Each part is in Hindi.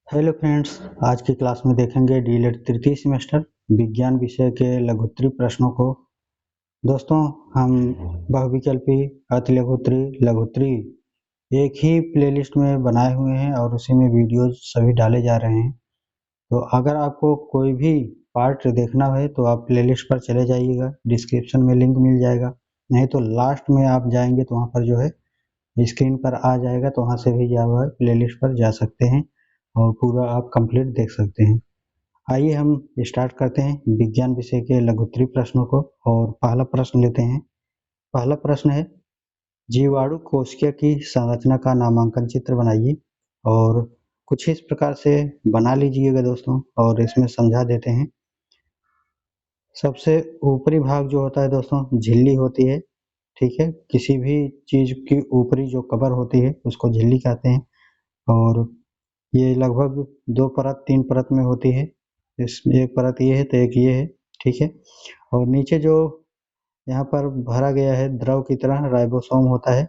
हेलो फ्रेंड्स, आज की क्लास में देखेंगे डीएलएड तृतीय सेमेस्टर विज्ञान विषय के लघुत्तरी प्रश्नों को। दोस्तों, हम बहुविकल्पी, अतिलघुत्तरी, लघुत्तरी एक ही प्लेलिस्ट में बनाए हुए हैं और उसी में वीडियोज सभी डाले जा रहे हैं। तो अगर आपको कोई भी पार्ट देखना है तो आप प्लेलिस्ट पर चले जाइएगा, डिस्क्रिप्शन में लिंक मिल जाएगा। नहीं तो लास्ट में आप जाएंगे तो वहाँ पर जो है स्क्रीन पर आ जाएगा, तो वहाँ से भी प्लेलिस्ट पर जा सकते हैं और पूरा आप कंप्लीट देख सकते हैं। आइए हम स्टार्ट करते हैं विज्ञान विषय के लघुत्तरी प्रश्नों को और पहला प्रश्न लेते हैं। पहला प्रश्न है, जीवाणु कोशिका की संरचना का नामांकन चित्र बनाइए और कुछ इस प्रकार से बना लीजिएगा दोस्तों, और इसमें समझा देते हैं। सबसे ऊपरी भाग जो होता है दोस्तों, झिल्ली होती है। ठीक है, किसी भी चीज की ऊपरी जो कवर होती है उसको झिल्ली कहते हैं, और ये लगभग 2 परत 3 परत में होती है। इसमें एक परत ये है तो एक ये है। ठीक है, और नीचे जो यहाँ पर भरा गया है द्रव की तरह राइबोसोम होता है।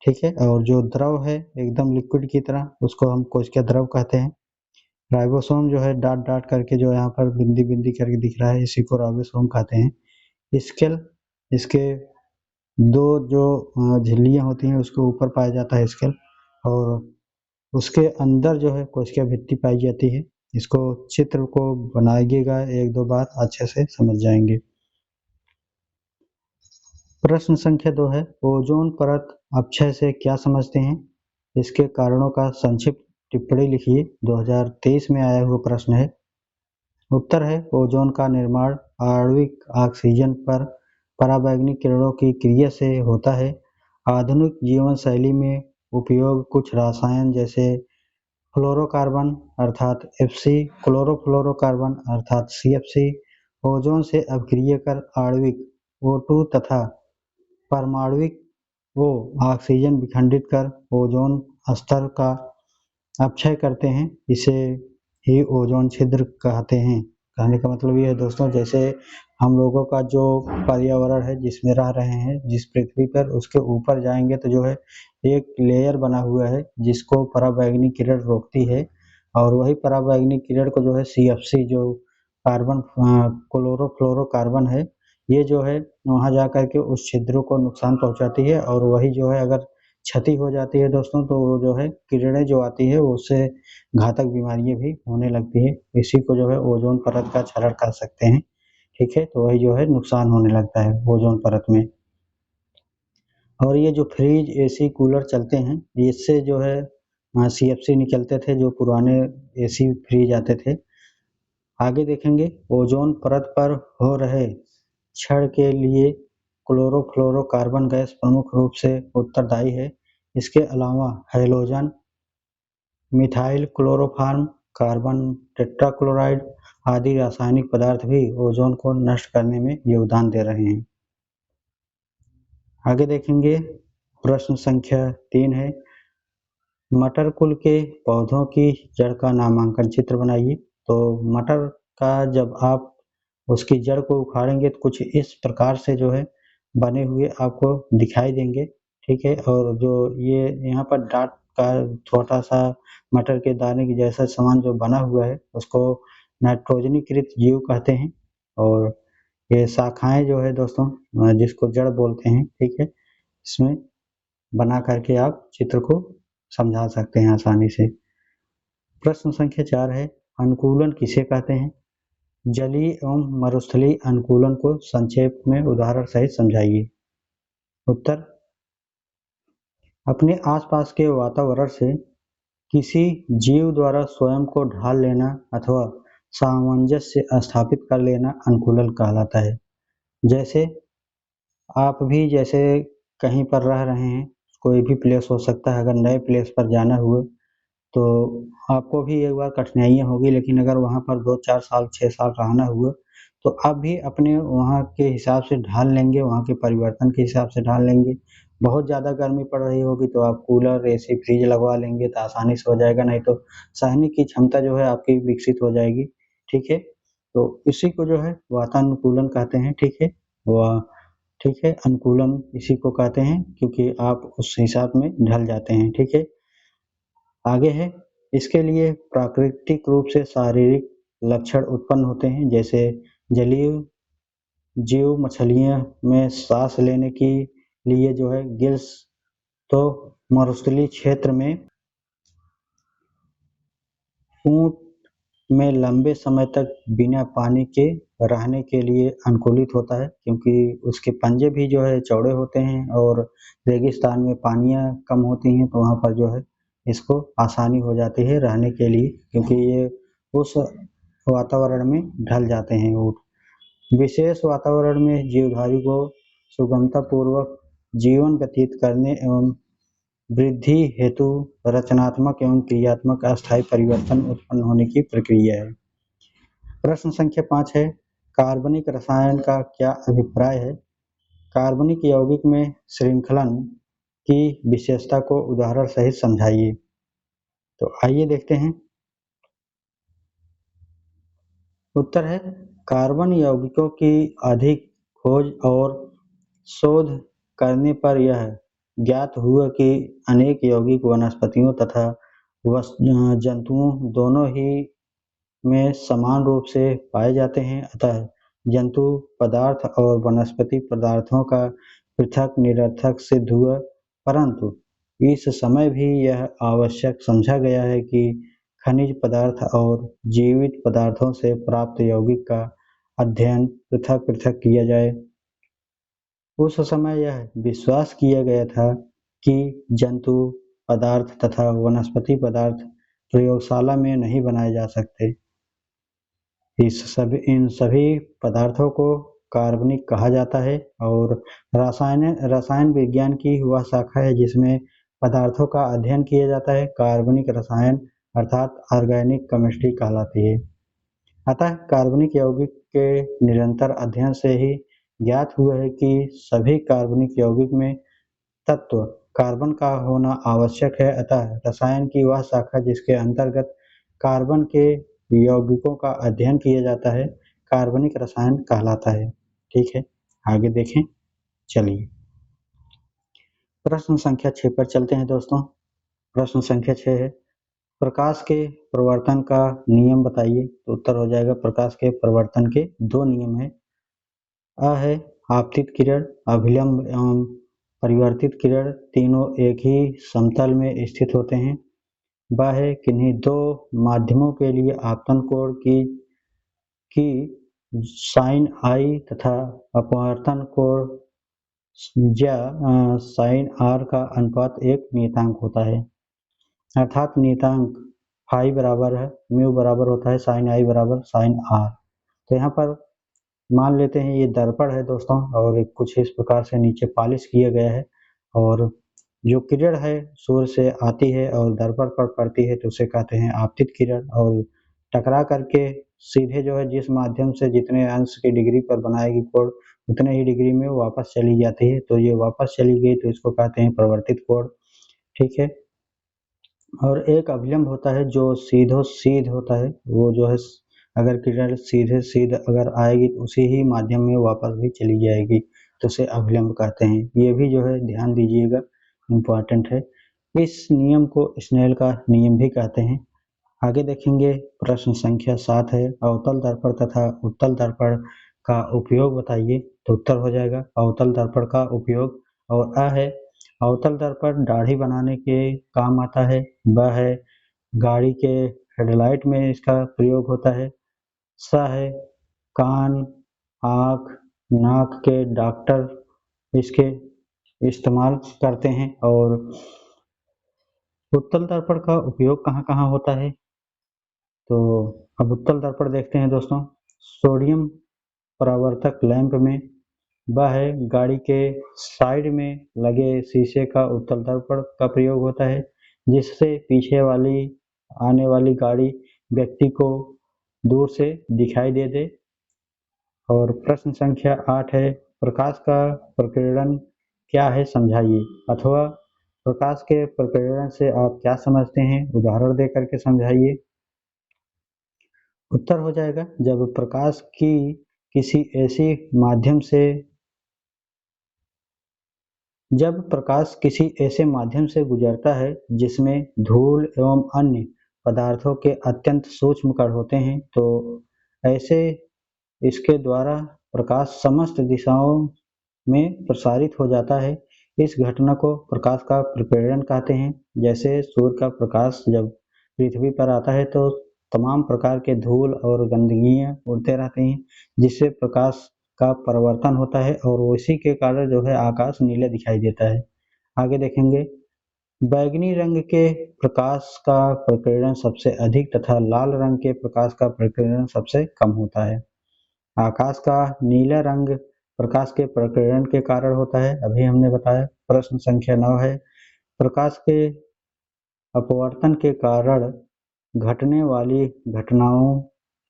ठीक है, और जो द्रव है एकदम लिक्विड की तरह उसको हम कोशिका द्रव कहते हैं। राइबोसोम जो है डाट डाट करके जो यहाँ पर बिंदी बिंदी करके दिख रहा है, इसी को राइबोसोम कहते हैं। स्केल, इसके दो जो झिल्लियाँ होती हैं उसके ऊपर पाया जाता है स्केल, और उसके अंदर जो है कोशिका भित्ति पाई जाती है। इसको चित्र को बनाइएगा, एक दो बार अच्छे से समझ जाएंगे। प्रश्न संख्या 2 है, ओजोन परत अपक्षय से क्या समझते हैं? इसके कारणों का संक्षिप्त टिप्पणी लिखिए। 2023 में आया हुआ प्रश्न है। उत्तर है, ओजोन का निर्माण आणविक ऑक्सीजन पर पराबैंगनी किरणों की क्रिया से होता है। आधुनिक जीवन शैली में उपयोग कुछ रसायन जैसे फ्लोरोकार्बन अर्थात Fc, क्लोरोफ्लोरोकार्बन अर्थात CFC ओजोन से अभिक्रिया कर आणविक O2 तथा परमाणुविक वो ऑक्सीजन विखंडित कर ओजोन स्तर का अपक्षय करते हैं। इसे ही ओजोन छिद्र कहते हैं। कहने का मतलब ये है दोस्तों, जैसे हम लोगों का जो पर्यावरण है जिसमें रह रहे हैं जिस पृथ्वी पर, उसके ऊपर जाएंगे तो जो है एक लेयर बना हुआ है जिसको पराबैंगनी किरण रोकती है, और वही पराबैंगनी किरण को जो है CFC जो कार्बन क्लोरोफ्लोरोकार्बन है, ये जो है वहाँ जा कर के उस छिद्रों को नुकसान पहुंचाती है, और वही जो है अगर क्षति हो जाती है दोस्तों तो वो जो है किरणें जो आती है उससे घातक बीमारियां भी होने लगती है। इसी को जो है ओजोन परत का क्षरण कर सकते हैं। ठीक है, तो वही जो है नुकसान होने लगता है ओजोन परत में। और ये जो फ्रिज एसी कूलर चलते हैं, इससे जो है CFC निकलते थे जो पुराने एसी फ्रिज आते थे। आगे देखेंगे, ओजोन परत पर हो रहे क्षरण के लिए क्लोरोफ्लोरोकार्बन गैस प्रमुख रूप से उत्तरदायी है। इसके अलावा halogen, methyl chloroform, carbon tetrachloride आदि रासायनिक पदार्थ भी ओजोन को नष्ट करने में योगदान दे रहे हैं। आगे देखेंगे, प्रश्न संख्या 3 है, मटर कुल के पौधों की जड़ का नामांकन चित्र बनाइए। तो मटर का जब आप उसकी जड़ को उखाड़ेंगे तो कुछ इस प्रकार से जो है बने हुए आपको दिखाई देंगे। ठीक है, और जो ये यहाँ पर डाट का छोटा सा मटर के दाने की जैसा सामान जो बना हुआ है उसको नाइट्रोजनीकृत जीव कहते हैं, और ये शाखाएं जो है दोस्तों जिसको जड़ बोलते हैं। ठीक है, इसमें बना करके आप चित्र को समझा सकते हैं आसानी से। प्रश्न संख्या 4 है, अनुकूलन किसे कहते हैं? जलीय एवं मरुस्थलीय अनुकूलन को संक्षेप में उदाहरण सहित समझाइए। उत्तर, अपने आसपास के वातावरण से किसी जीव द्वारा स्वयं को ढाल लेना अथवा सामंजस्य स्थापित कर लेना अनुकूलन कहलाता है। जैसे आप भी जैसे कहीं पर रह रहे हैं, कोई भी प्लेस हो सकता है, अगर नए प्लेस पर जाना हुआ तो आपको भी एक बार कठिनाइयाँ होगी, लेकिन अगर वहाँ पर 2-4 साल 6 साल रहना हुआ तो आप भी अपने वहाँ के हिसाब से ढाल लेंगे, वहाँ के परिवर्तन के हिसाब से ढाल लेंगे। बहुत ज़्यादा गर्मी पड़ रही होगी तो आप कूलर एसी फ्रिज लगवा लेंगे तो आसानी से हो जाएगा, नहीं तो सहने की क्षमता जो है आपकी विकसित हो जाएगी। ठीक है, तो इसी को जो है वातानुकूलन कहते हैं। ठीक है, वह ठीक है, अनुकूलन इसी को कहते हैं क्योंकि आप उस हिसाब में ढल जाते हैं। ठीक है, आगे है, इसके लिए प्राकृतिक रूप से शारीरिक लक्षण उत्पन्न होते हैं, जैसे जलीय जीव मछलियों में सांस लेने के लिए जो है गिल्स, तो मरुस्थलीय क्षेत्र में ऊँट में लंबे समय तक बिना पानी के रहने के लिए अनुकूलित होता है, क्योंकि उसके पंजे भी जो है चौड़े होते हैं और रेगिस्तान में पानियाँ कम होती हैं, तो वहाँ पर जो है इसको आसानी हो जाती है रहने के लिए, क्योंकि ये उस वातावरण में ढल जाते हैं ऊँट। विशेष वातावरण में जीवधारी को सुगमतापूर्वक जीवन व्यतीत करने एवं वृद्धि हेतु रचनात्मक एवं क्रियात्मक अस्थायी परिवर्तन उत्पन्न होने की प्रक्रिया है। प्रश्न संख्या 5 है, कार्बनिक रसायन का क्या अभिप्राय है? कार्बनिक यौगिक में श्रृंखलन की विशेषता को उदाहरण सहित समझाइए। तो आइए देखते हैं। उत्तर है, कार्बन यौगिकों की अधिक खोज और शोध करने पर यह ज्ञात हुआ कि अनेक यौगिक वनस्पतियों तथा जंतुओं दोनों ही में समान रूप से पाए जाते हैं। अतः जंतु पदार्थ और वनस्पति पदार्थों का पृथक निरर्थक सिद्ध हुआ, परंतु इस समय भी यह आवश्यक समझा गया है कि खनिज पदार्थ और जीवित पदार्थों से प्राप्त यौगिक का अध्ययन पृथक पृथक किया जाए। उस समय यह विश्वास किया गया था कि जंतु पदार्थ तथा वनस्पति पदार्थ प्रयोगशाला में नहीं बनाए जा सकते। इन सभी पदार्थों को कार्बनिक कहा जाता है और रसायन विज्ञान की वह शाखा है जिसमें पदार्थों का अध्ययन किया जाता है। कार्बनिक रसायन अर्थात ऑर्गेनिक केमिस्ट्री कहलाती है। अतः कार्बनिक यौगिक के निरंतर अध्ययन से ही ज्ञात हुआ है कि सभी कार्बनिक यौगिक में तत्व कार्बन का होना आवश्यक है। अतः रसायन की वह शाखा जिसके अंतर्गत कार्बन के यौगिकों का अध्ययन किया जाता है कार्बनिक रसायन कहलाता है। ठीक है, आगे देखें। चलिए प्रश्न संख्या 6 पर चलते हैं दोस्तों। प्रश्न संख्या 6 है, प्रकाश के प्रवर्तन का नियम बताइए। तो उत्तर हो जाएगा, प्रकाश के प्रवर्तन के 2 नियम हैं। अ है आपतित किरण, अभिलंब एवं परिवर्तित किरण तीनों एक ही समतल में स्थित होते हैं। ब है किन्हीं दो माध्यमों के लिए आपतन कोण की साइन आई तथा अपवर्तन कोण या साइन आर का अनुपात एक नियतांक होता है। अर्थात नियतांक फाई बराबर है म्यू बराबर होता है साइन आई बराबर साइन आर। तो यहाँ पर मान लेते हैं ये दर्पण है दोस्तों, और कुछ इस प्रकार से नीचे पॉलिश किया गया है, और जो किरण है सूर्य से आती है और दर्पण पर पड़ती है तो उसे कहते हैं आपतित किरण, और टकरा करके सीधे जो है जिस माध्यम से जितने अंश की डिग्री पर बनाएगी कोण उतने ही डिग्री में वापस चली जाती है, तो ये वापस चली गई तो इसको कहते हैं प्रवर्तित कोण। ठीक है, और एक अभिलंब होता है जो सीधो सीध होता है, वो जो है अगर किरण सीधे सीध अगर आएगी तो उसी ही माध्यम में वापस भी चली जाएगी, तो उसे अभिलंब कहते हैं। ये भी जो है ध्यान दीजिएगा, इम्पॉर्टेंट है। इस नियम को स्नेल का नियम भी कहते हैं। आगे देखेंगे। प्रश्न संख्या 7 है, अवतल दर्पण तथा उत्तल दर्पण का उपयोग बताइए। तो उत्तर हो जाएगा अवतल दर्पण का उपयोग। और अ है अवतल दर्पण दाढ़ी बनाने के काम आता है। ब है गाड़ी के हेडलाइट में इसका प्रयोग होता है। स है कान आँख नाक के डॉक्टर इसके इस्तेमाल करते हैं। और उत्तल दर्पण का उपयोग कहाँ कहाँ होता है, तो अब उत्तल दर्पण देखते हैं दोस्तों। सोडियम परावर्तक लैंप में। ब है गाड़ी के साइड में लगे शीशे का उत्तल दर्पण का प्रयोग होता है, जिससे पीछे वाली आने वाली गाड़ी व्यक्ति को दूर से दिखाई दे दे। और प्रश्न संख्या 8 है, प्रकाश का प्रकीर्णन क्या है समझाइए, अथवा प्रकाश के प्रकीर्णन से आप क्या समझते हैं, उदाहरण दे करके समझाइए। उत्तर हो जाएगा, जब प्रकाश की किसी ऐसी माध्यम से जब प्रकाश किसी ऐसे माध्यम से गुजरता है जिसमें धूल एवं अन्य पदार्थों के अत्यंत सूक्ष्म कण होते हैं, तो ऐसे इसके द्वारा प्रकाश समस्त दिशाओं में प्रसारित हो जाता है। इस घटना को प्रकाश का प्रकीर्णन कहते हैं। जैसे सूर्य का प्रकाश जब पृथ्वी पर आता है तो तमाम प्रकार के धूल और गंदगियां उड़ते रहते हैं, जिससे प्रकाश का परिवर्तन होता है और उसी के कारण जो है आकाश नीला दिखाई देता है। आगे देखेंगे, बैंगनी रंग के प्रकाश का प्रकीर्णन सबसे अधिक तथा लाल रंग के प्रकाश का प्रकीर्णन सबसे कम होता है। आकाश का नीला रंग प्रकाश के प्रकीर्णन के कारण होता है, अभी हमने बताया। प्रश्न संख्या 9 है, प्रकाश के अपवर्तन के कारण घटने वाली घटनाओं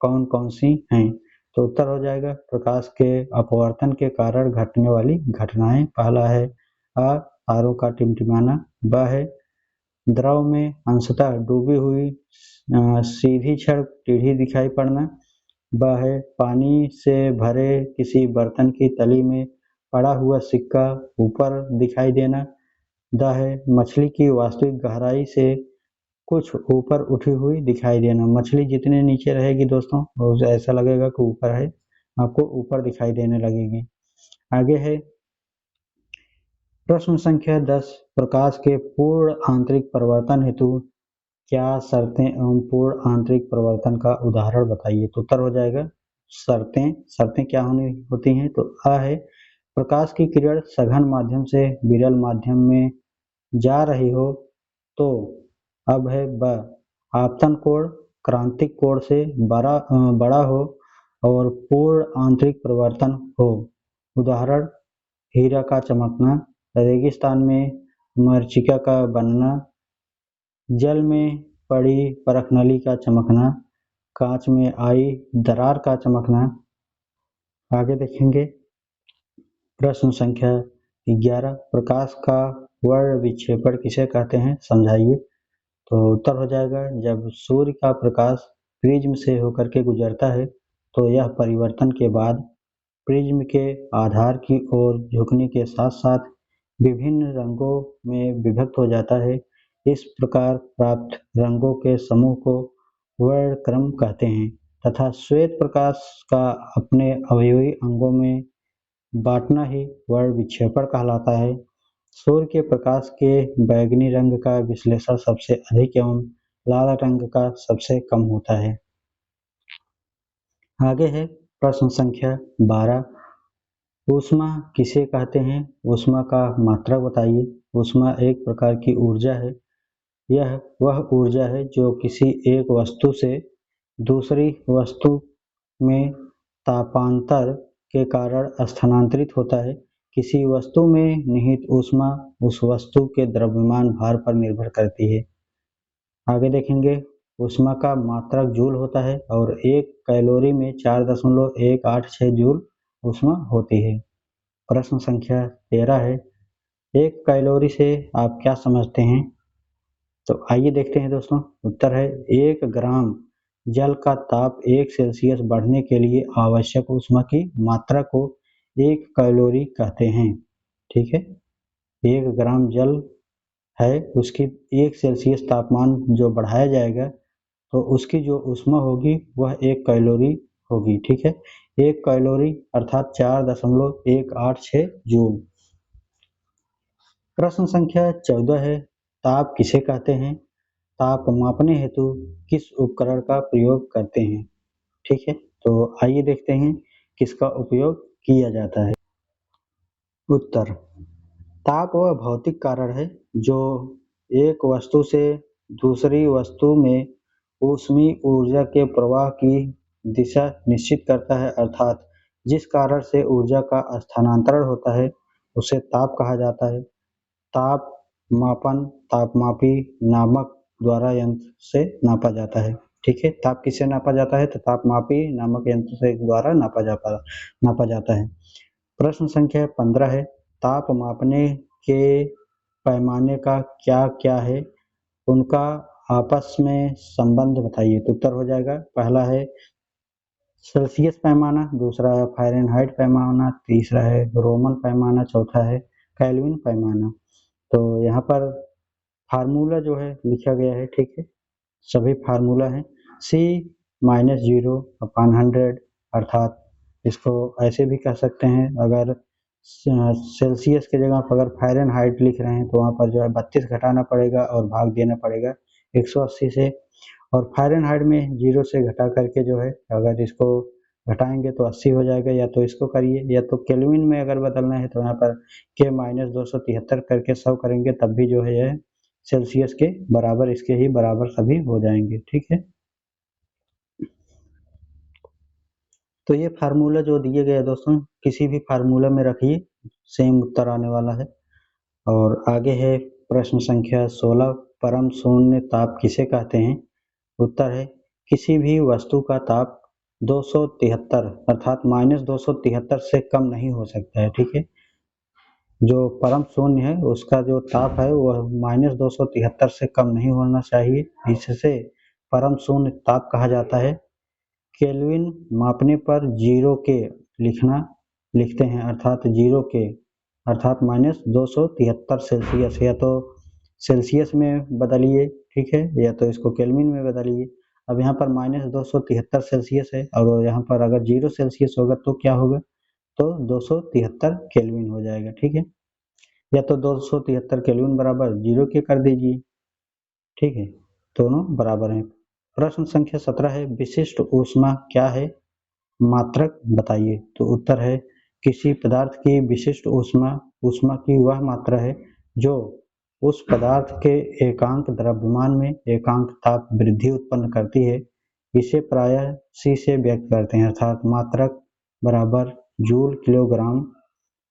कौन कौन सी हैं? तो उत्तर हो जाएगा प्रकाश के अपवर्तन के कारण घटने वाली घटनाएं। पहला है अ तारों का टिमटिमाना, ब है द्रव में अंशतः डूबी हुई सीधी छड़ टेढ़ी दिखाई पड़ना, ब है पानी से भरे किसी बर्तन की तली में पड़ा हुआ सिक्का ऊपर दिखाई देना, द है मछली की वास्तविक गहराई से कुछ ऊपर उठी हुई दिखाई देना। मछली जितने नीचे रहेगी दोस्तों ऐसा लगेगा कि ऊपर है, आपको ऊपर दिखाई देने लगेगी। आगे है प्रश्न संख्या 10, प्रकाश के पूर्ण आंतरिक परिवर्तन हेतु क्या शर्तें एवं पूर्ण आंतरिक परिवर्तन का उदाहरण बताइए? तो उत्तर हो जाएगा शर्तें क्या होती हैं? तो अ है प्रकाश की किरण सघन माध्यम से विरल माध्यम में जा रही हो, तो अब है ब आपतन कोण क्रांतिक कोण से बड़ा हो और पूर्ण आंतरिक परिवर्तन हो। उदाहरण हीरा का चमकना, रेगिस्तान में मरीचिका का बनना, जल में पड़ी परखनली का चमकना, कांच में आई दरार का चमकना। आगे देखेंगे प्रश्न संख्या 11, प्रकाश का वर्ण विक्षेपण किसे कहते हैं? समझाइए। तो उत्तर हो जाएगा जब सूर्य का प्रकाश प्रिज्म से होकर के गुजरता है तो यह परिवर्तन के बाद प्रिज्म के आधार की ओर झुकने के साथ साथ विभिन्न रंगों में विभक्त हो जाता है। इस प्रकार प्राप्त रंगों के समूह को वर्णक्रम कहते हैं तथा श्वेत प्रकाश का अपने अवयवी अंगों में बांटना ही वर्ण विक्षेपण कहलाता है। सूर्य के प्रकाश के बैंगनी रंग का विश्लेषण सबसे अधिक एवं लाल रंग का सबसे कम होता है। आगे है प्रश्न संख्या 12, ऊष्मा किसे कहते हैं? ऊष्मा का मात्रक बताइए। ऊष्मा एक प्रकार की ऊर्जा है। यह वह ऊर्जा है जो किसी एक वस्तु से दूसरी वस्तु में तापांतर के कारण स्थानांतरित होता है। किसी वस्तु में निहित ऊष्मा उस वस्तु के द्रव्यमान भार पर निर्भर करती है। आगे देखेंगे ऊष्मा का मात्रक जूल होता है और एक कैलोरी में 4.186 जूल ऊष्मा होती है। प्रश्न संख्या 13 है, एक कैलोरी से आप क्या समझते हैं? तो आइए देखते हैं दोस्तों। उत्तर है 1 ग्राम जल का ताप 1 सेल्सियस बढ़ने के लिए आवश्यक ऊष्मा की मात्रा को 1 कैलोरी कहते हैं। ठीक है, 1 ग्राम जल है उसकी 1 सेल्सियस तापमान जो बढ़ाया जाएगा तो उसकी जो ऊष्मा होगी वह 1 कैलोरी होगी। ठीक है, 1 कैलोरी अर्थात 4.186 जूल। प्रश्न संख्या 14 है, ताप किसे कहते हैं? ताप मापने हेतु किस उपकरण का प्रयोग करते हैं? ठीक है, तो आइए देखते हैं किसका उपयोग किया जाता है। उत्तर, ताप वह भौतिक कारण है जो एक वस्तु से दूसरी वस्तु में ऊष्मीय ऊर्जा के प्रवाह की दिशा निश्चित करता है, अर्थात जिस कारण से ऊर्जा का स्थानांतरण होता है उसे ताप कहा जाता है। ताप मापन तापमापी नामक द्वारा यंत्र से नापा जाता है। ठीक है, ताप किससे नापा जाता है? तो तापमापी नामक यंत्र से द्वारा नापा जाता है। प्रश्न संख्या 15 है, ताप मापने के पैमाने का क्या क्या है? उनका आपस में संबंध बताइए। तो उत्तर हो जाएगा पहला है सेल्सियस पैमाना, दूसरा है फ़ारेनहाइट पैमाना, तीसरा है रोमन पैमाना, चौथा है केल्विन पैमाना। तो यहाँ पर फार्मूला जो है लिखा गया है। ठीक है, सभी फार्मूला हैं। C -0/100 अर्थात इसको ऐसे भी कह सकते हैं, अगर सेल्सियस की जगह पर अगर फ़ारेनहाइट लिख रहे हैं तो वहाँ पर जो है 32 घटाना पड़ेगा और भाग देना पड़ेगा 180 से, और फ़ारेनहाइट में 0 से घटा करके जो है अगर इसको घटाएंगे तो 80 हो जाएगा। या तो इसको करिए, या तो केल्विन में अगर बदलना है तो यहाँ पर K-273 करके 100 करेंगे, तब भी जो है यह सेल्सियस के बराबर, इसके ही बराबर सभी हो जाएंगे। ठीक है, तो ये फार्मूला जो दिए गए दोस्तों, किसी भी फार्मूला में रखिए, सेम उत्तर आने वाला है। और आगे है प्रश्न संख्या 16, परम शून्य ताप किसे कहते हैं? उत्तर है किसी भी वस्तु का ताप 273 अर्थात -273 से कम नहीं हो सकता है। ठीक है, जो परम शून्य है उसका जो ताप है वह -273 से कम नहीं होना चाहिए, इससे परम शून्य ताप कहा जाता है। केल्विन मापने पर 0 के लिखते हैं, अर्थात 0 के अर्थात -273 सेल्सियस, या तो सेल्सियस में बदलिए, ठीक है, या तो इसको केल्विन में बदलिए। अब यहाँ पर -273 सेल्सियस है और यहाँ पर अगर 0 सेल्सियस होगा तो क्या होगा, तो 273 केल्विन हो जाएगा। ठीक है, या तो 273 केल्विन बराबर 0 के कर दीजिए। ठीक है, दोनों बराबर हैं। प्रश्न संख्या 17 है विशिष्ट ऊष्मा क्या है, मात्रक बताइए। तो उत्तर है किसी पदार्थ की विशिष्ट ऊष्मा की वह मात्रा है जो उस पदार्थ के एकांक द्रव्यमान में एकांक ताप वृद्धि उत्पन्न करती है। इसे प्रायः C से व्यक्त करते हैं, अर्थात मात्रक बराबर जूल किलोग्राम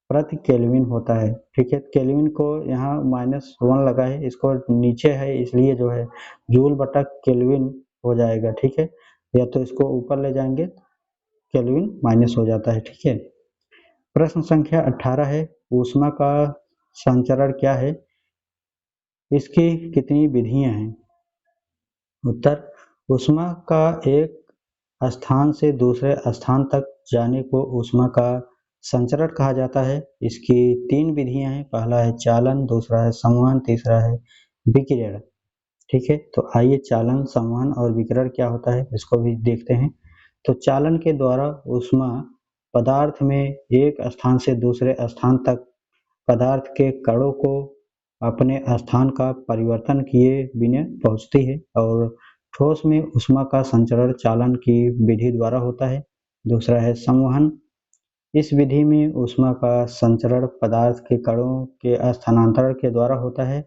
प्रति केल्विन होता है। ठीक है, केल्विन को यहाँ -1 लगा है, इसको नीचे है इसलिए जो है जूल बटा केल्विन हो जाएगा। ठीक है, या तो इसको ऊपर ले जाएंगे केल्विन माइनस हो जाता है। ठीक है, प्रश्न संख्या 18 है ऊष्मा का संचरण क्या है, इसकी कितनी विधियां हैं? उत्तर ऊष्मा का एक स्थान से दूसरे स्थान तक जाने को ऊष्मा का संचरण कहा जाता है। इसकी 3 विधियां हैं, पहला है चालन, दूसरा है संवहन, तीसरा है विकिरण। ठीक है, तो आइए चालन, संवहन और विकिरण क्या होता है इसको भी देखते हैं। तो चालन के द्वारा ऊष्मा पदार्थ में एक स्थान से दूसरे स्थान तक पदार्थ के कणों को अपने स्थान का परिवर्तन किए बिना पहुंचती है, और ठोस में ऊष्मा का संचरण चालन की विधि द्वारा होता है। दूसरा है संवहन, इस विधि में ऊष्मा का संचरण पदार्थ के कणों के स्थानांतरण के द्वारा होता है।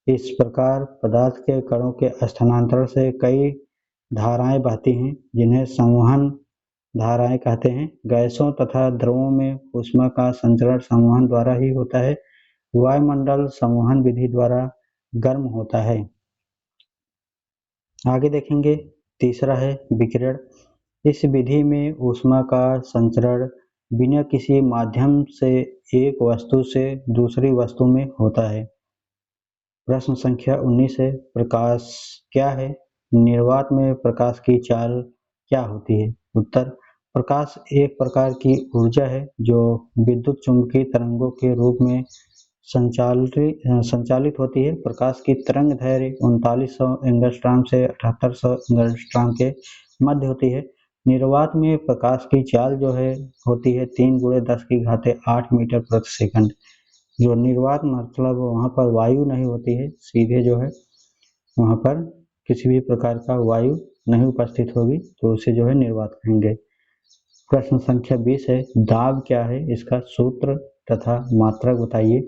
इस प्रकार पदार्थ के कणों के स्थानांतरण से कई धाराएं बहती हैं जिन्हें संवहन धाराएं कहते हैं। गैसों तथा द्रवों में ऊष्मा का संचरण संवहन द्वारा ही होता है। वायुमंडल संवहन विधि द्वारा गर्म होता है। आगे देखेंगे, तीसरा है विकिरण। इस विधि में ऊष्मा का संचरण बिना किसी माध्यम से एक वस्तु से दूसरी वस्तु में होता है। प्रश्न संख्या 19 है प्रकाश क्या है, निर्वात में प्रकाश की चाल क्या होती है? उत्तर प्रकाश एक प्रकार की ऊर्जा है जो विद्युत चुम्बकीय तरंगों के रूप में संचालित होती है। प्रकाश की तरंग दैर्घ्य 3900 एंगस्ट्रॉम से 7800 एंगस्ट्रॉम के मध्य होती है। निर्वात में प्रकाश की चाल जो है होती है 3×10⁸ मीटर प्रति सेकंड। जो निर्वात मतलब वहाँ पर वायु नहीं होती है, सीधे जो है वहाँ पर किसी भी प्रकार का वायु नहीं उपस्थित होगी, तो उसे जो है निर्वात कहेंगे। प्रश्न संख्या 20 है दाब क्या है, इसका सूत्र तथा मात्रक बताइए।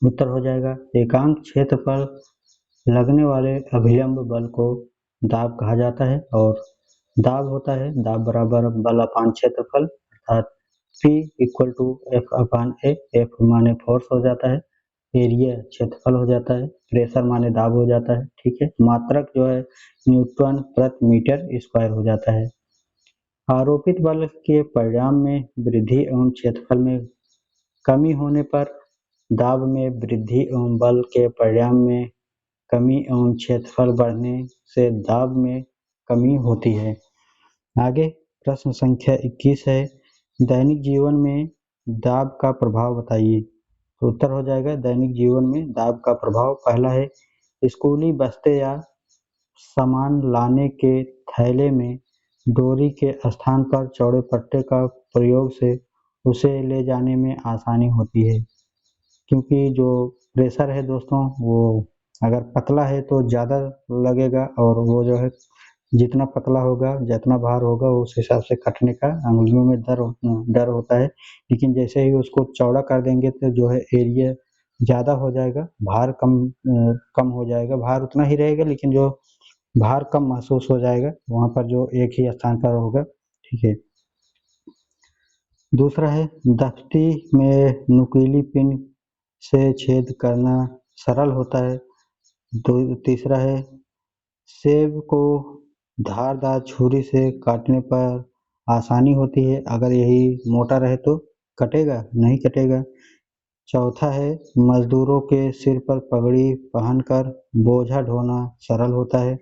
उत्तर हो जाएगा एकांक क्षेत्र पर लगने वाले अभिलंब बल को दाब कहा जाता है, और दाब होता है दाब बराबर बल अपान क्षेत्रफल, अर्थात P = F/A। F माने फोर्स हो जाता है, एरिया क्षेत्रफल हो जाता है, प्रेशर माने दाब हो जाता है। ठीक है, मात्रक जो है न्यूटन प्रति मीटर स्क्वायर हो जाता है। आरोपित बल के परिणाम में वृद्धि एवं क्षेत्रफल में कमी होने पर दाब में वृद्धि एवं बल के परिणाम में कमी एवं क्षेत्रफल बढ़ने से दाब में कमी होती है। आगे प्रश्न संख्या 21 है दैनिक जीवन में दाब का प्रभाव बताइए। तो उत्तर हो जाएगा दैनिक जीवन में दाब का प्रभाव। पहला है स्कूली बस्ते या सामान लाने के थैले में डोरी के स्थान पर चौड़े पट्टे का प्रयोग से उसे ले जाने में आसानी होती है, क्योंकि जो प्रेशर है दोस्तों वो अगर पतला है तो ज़्यादा लगेगा, और वो जो है जितना पतला होगा, जितना भार होगा, उस हिसाब से कटने का अंगुलियों में डर होता है। लेकिन जैसे ही उसको चौड़ा कर देंगे तो जो है एरिया ज़्यादा हो जाएगा, भार कम हो जाएगा, भार उतना ही रहेगा लेकिन जो भार कम महसूस हो जाएगा वहाँ पर, जो एक ही स्थान पर होगा। ठीक है। दूसरा है दफ्ती में नुकीली पिन से छेद करना सरल होता है। तीसरा है सेब को धारदार छुरी से काटने पर आसानी होती है, अगर यही मोटा रहे तो कटेगा नहीं कटेगा। चौथा है मजदूरों के सिर पर पगड़ी पहनकर बोझा ढोना सरल होता है,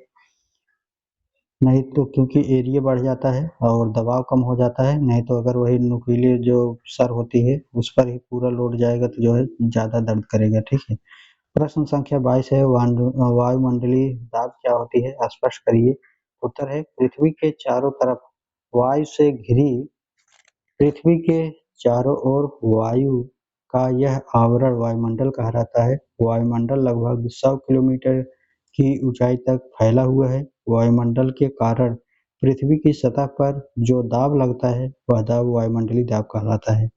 नहीं तो क्योंकि एरिया बढ़ जाता है और दबाव कम हो जाता है, नहीं तो अगर वही नुकीली जो सर होती है उस पर ही पूरा लोड जाएगा तो जो है ज़्यादा दर्द करेगा। ठीक है। प्रश्न संख्या 22 है वायुमंडलीय दाब क्या होती है, स्पष्ट करिए। उत्तर है पृथ्वी के चारों तरफ वायु से घिरी पृथ्वी के चारों ओर वायु का यह आवरण वायुमंडल कहलाता है। वायुमंडल लगभग 100 किलोमीटर की ऊंचाई तक फैला हुआ है। वायुमंडल के कारण पृथ्वी की सतह पर जो दाब लगता है वह दाब वायुमंडलीय दाब कहलाता है।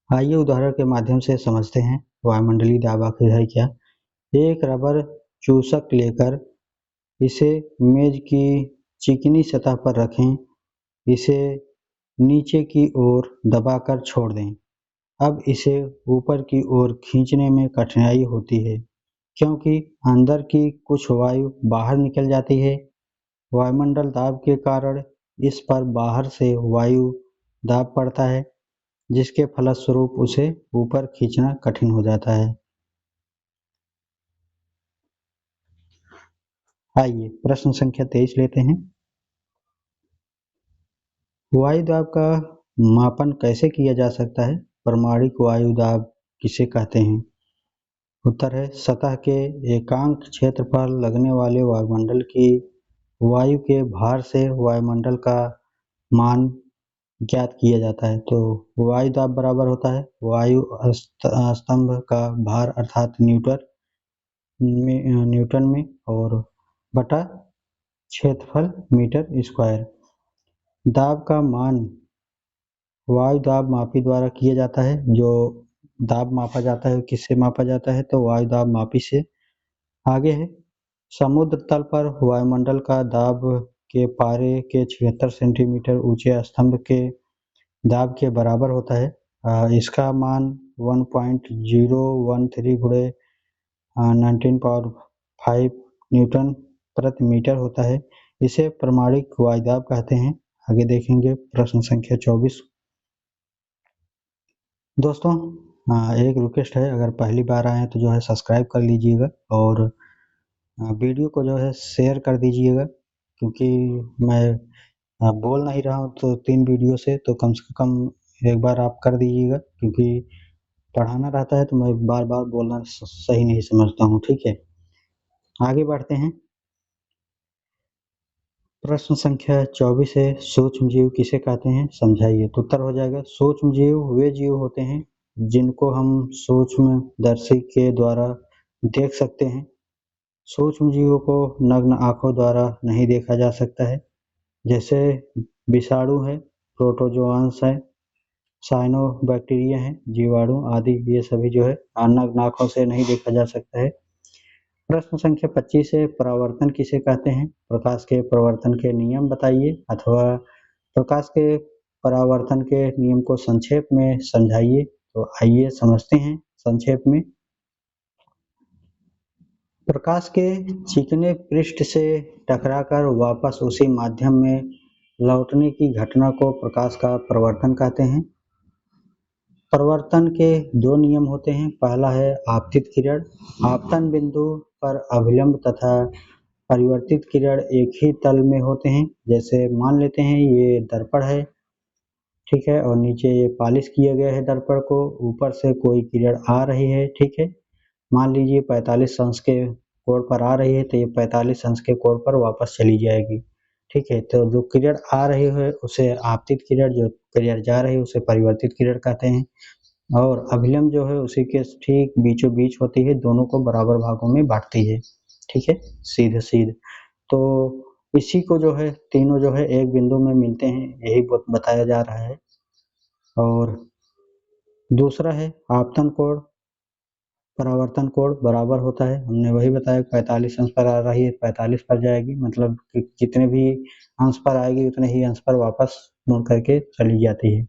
आइए उदाहरण के माध्यम से समझते हैं वायुमंडलीय दाब आखिर है क्या। एक रबर चूसक लेकर इसे मेज की चिकनी सतह पर रखें, इसे नीचे की ओर दबाकर छोड़ दें। अब इसे ऊपर की ओर खींचने में कठिनाई होती है, क्योंकि अंदर की कुछ वायु बाहर निकल जाती है। वायुमंडल दाब के कारण इस पर बाहर से वायु दाब पड़ता है, जिसके फलस्वरूप उसे ऊपर खींचना कठिन हो जाता है। आइए प्रश्न संख्या 23 लेते हैं। वायु दाब का मापन कैसे किया जा सकता है? प्रामाणिक वायु दाब किसे कहते हैं? उत्तर है सतह के एकांक क्षेत्र पर लगने वाले वायुमंडल की वायु के भार से वायुमंडल का मान ज्ञात किया जाता है। तो वायु दाब बराबर होता है वायु स्तंभ का भार अर्थात न्यूटन में और बटा क्षेत्रफल मीटर स्क्वायर। दाब का मान वायु दाब मापी द्वारा किया जाता है। जो दाब मापा जाता है किससे मापा जाता है? तो वायु दाब मापी से। आगे है समुद्र तल पर वायुमंडल का दाब के पारे के 76 सेंटीमीटर ऊंचे स्तंभ के दाब के बराबर होता है। इसका मान 1.013 गुणे 19 पावर 5 न्यूटन प्रति मीटर होता है। इसे प्रामाणिक वायुदाब कहते हैं। आगे देखेंगे प्रश्न संख्या 24। दोस्तों एक रिक्वेस्ट है, अगर पहली बार आए तो जो है सब्सक्राइब कर लीजिएगा और वीडियो को जो है शेयर कर दीजिएगा, क्योंकि मैं बोल नहीं रहा हूँ तो 3 वीडियो से, तो कम से कम एक बार आप कर दीजिएगा, क्योंकि पढ़ाना रहता है तो मैं बार बार बोलना सही नहीं समझता हूँ। ठीक है। आगे बढ़ते हैं। प्रश्न संख्या 24 है सूक्ष्म जीव किसे कहते हैं, समझाइए। तो उत्तर हो जाएगा सूक्ष्म जीव वे जीव होते हैं जिनको हम सूक्ष्मदर्शी के द्वारा देख सकते हैं। सूक्ष्म जीवों को नग्न आंखों द्वारा नहीं देखा जा सकता है, जैसे विषाणु है, प्रोटोजोआंस है, साइनोबैक्टीरिया है, जीवाणु आदि, ये सभी जो है नग्न आंखों से नहीं देखा जा सकता है। प्रश्न संख्या 25 है परावर्तन किसे कहते हैं? प्रकाश के परावर्तन के नियम बताइए, अथवा प्रकाश के परावर्तन के नियम को संक्षेप में समझाइए। तो आइए समझते हैं संक्षेप में। प्रकाश के चिकने पृष्ठ से टकराकर वापस उसी माध्यम में लौटने की घटना को प्रकाश का परावर्तन कहते हैं। परावर्तन के 2 नियम होते हैं। पहला है आपतित किरण। आपतन बिंदु पर अभिलंब तथा परिवर्तित किरण एक ही तल में होते हैं। जैसे मान लेते हैं ये दर्पण है, ठीक है, और नीचे ये पॉलिश किया गया है दर्पण को, ऊपर से कोई किरण आ रही है, ठीक है। मान लीजिए 45 अंश के कोड पर आ रही है तो ये 45 अंश के कोड पर वापस चली जाएगी। ठीक है, तो जो किरण आ रही है उसे आपतित किरण, जो किरण जा रही है उसे परिवर्तित किरण कहते हैं, और अभिलंब जो है उसी के ठीक बीचों बीच होती है, दोनों को बराबर भागों में बांटती है। ठीक है, सीधे सीधे। तो इसी को जो है तीनों जो है एक बिंदु में मिलते हैं, यही बताया जा रहा है। और दूसरा है आपतन कोण, परावर्तन कोण बराबर होता है, हमने वही बताया 45 अंश पर आ रही है 45 पर जाएगी, मतलब जितने भी अंश पर आएगी उतने ही अंश पर वापस मुड़ करके चली जाती है।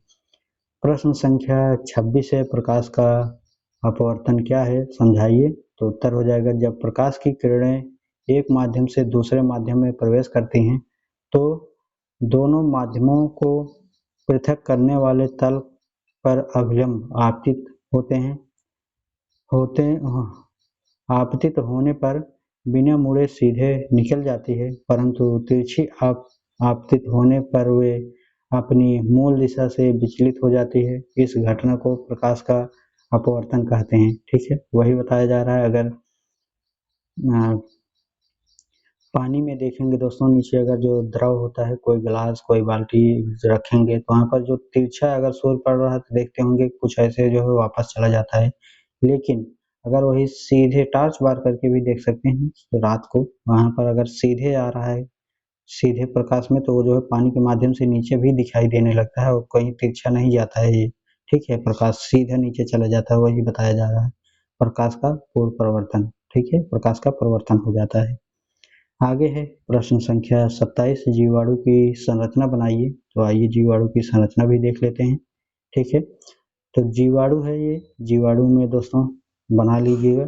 प्रश्न संख्या 26 है, प्रकाश का अपवर्तन क्या है, समझाइए। तो उत्तर हो जाएगा, जब प्रकाश की किरणें एक माध्यम से दूसरे माध्यम में प्रवेश करती हैं तो दोनों माध्यमों को पृथक करने वाले तल पर अभिलंब आपतित आपतित होने पर बिना मुड़े सीधे निकल जाती है, परंतु तिरछी आपतित होने पर वे अपनी मूल दिशा से विचलित हो जाती है। इस घटना को प्रकाश का अपवर्तन कहते हैं। ठीक है, वही बताया जा रहा है। अगर पानी में देखेंगे दोस्तों, नीचे अगर जो द्रव होता है, कोई गिलास कोई बाल्टी रखेंगे तो वहाँ पर जो तिरछा अगर सूर्य पड़ रहा है तो देखते होंगे कुछ ऐसे जो है वापस चला जाता है, लेकिन अगर वही सीधे टॉर्च बार करके भी देख सकते हैं तो रात को, वहाँ पर अगर सीधे आ रहा है सीधे प्रकाश में, तो वो जो है पानी के माध्यम से नीचे भी दिखाई देने लगता है और कहीं तिरछा नहीं जाता है ये। ठीक है, प्रकाश सीधे नीचे चला जाता है, वही बताया जा रहा है प्रकाश का पूर्व प्रवर्तन। ठीक है, प्रकाश का प्रवर्तन हो जाता है। आगे है प्रश्न संख्या 27, जीवाणु की संरचना बनाइए। तो आइए जीवाणु की संरचना भी देख लेते हैं। ठीक है, तो जीवाणु है ये, जीवाणु में दोस्तों बना लीजिएगा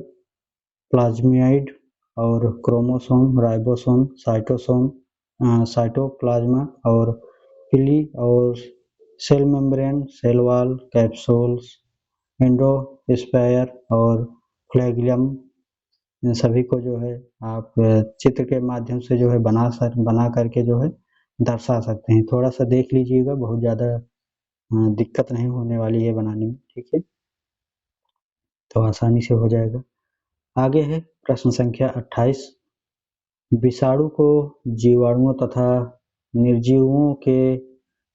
प्लाज्मिड और क्रोमोसोम, राइबोसोम, साइटोसोम, साइटोप्लाज्मा और पिली और cell membrane, cell wall, capsules, endospore और फ्लैगियम, इन सभी को जो है आप चित्र के माध्यम से जो है बना करके जो है दर्शा सकते हैं। थोड़ा सा देख लीजिएगा, बहुत ज़्यादा दिक्कत नहीं होने वाली है बनाने में। ठीक है, तो आसानी से हो जाएगा। आगे है प्रश्न संख्या 28, विषाणु को जीवाणुओं तथा निर्जीवों के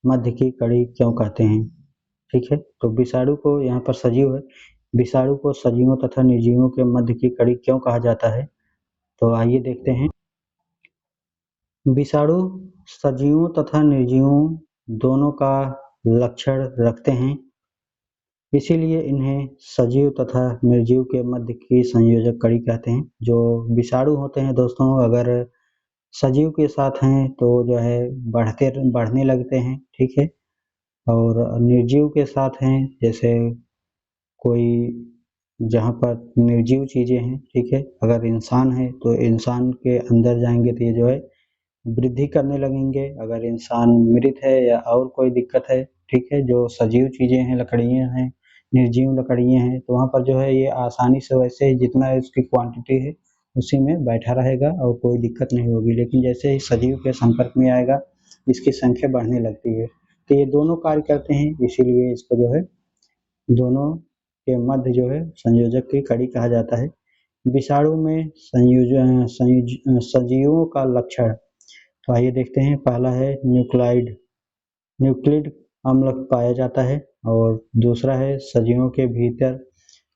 मध्य की कड़ी क्यों कहते हैं। ठीक है, तो विषाणु को, यहाँ पर सजीव है, विषाणु को सजीवों तथा निर्जीवों के मध्य की कड़ी क्यों कहा जाता है। तो आइए देखते हैं। विषाणु सजीवों तथा निर्जीवों दोनों का लक्षण रखते हैं, इसीलिए इन्हें सजीव तथा निर्जीव के मध्य की संयोजक कड़ी कहते हैं। जो विषाणु होते हैं दोस्तों, अगर सजीव के साथ हैं तो जो है बढ़ने लगते हैं। ठीक है, और निर्जीव के साथ हैं, जैसे कोई जहाँ पर निर्जीव चीज़ें हैं, ठीक है, अगर इंसान है तो इंसान के अंदर जाएंगे तो ये जो है वृद्धि करने लगेंगे। अगर इंसान मृत है या और कोई दिक्कत है, ठीक है, जो सजीव चीज़ें हैं, लकड़ियाँ हैं, निर्जीव लकड़ियाँ हैं, तो वहाँ पर जो है ये आसानी से वैसे ही जितना इसकी क्वांटिटी है उसी में बैठा रहेगा और कोई दिक्कत नहीं होगी। लेकिन जैसे ही सजीव के संपर्क में आएगा इसकी संख्या बढ़ने लगती है। तो ये दोनों कार्य करते हैं, इसीलिए इसको जो है दोनों के मध्य जो है संयोजक की कड़ी कहा जाता है। विषाणु में सजीवों का लक्षण, तो आइए देखते हैं। पहला है न्यूक्लिड अम्ल पाया जाता है, और दूसरा है सजीवों के भीतर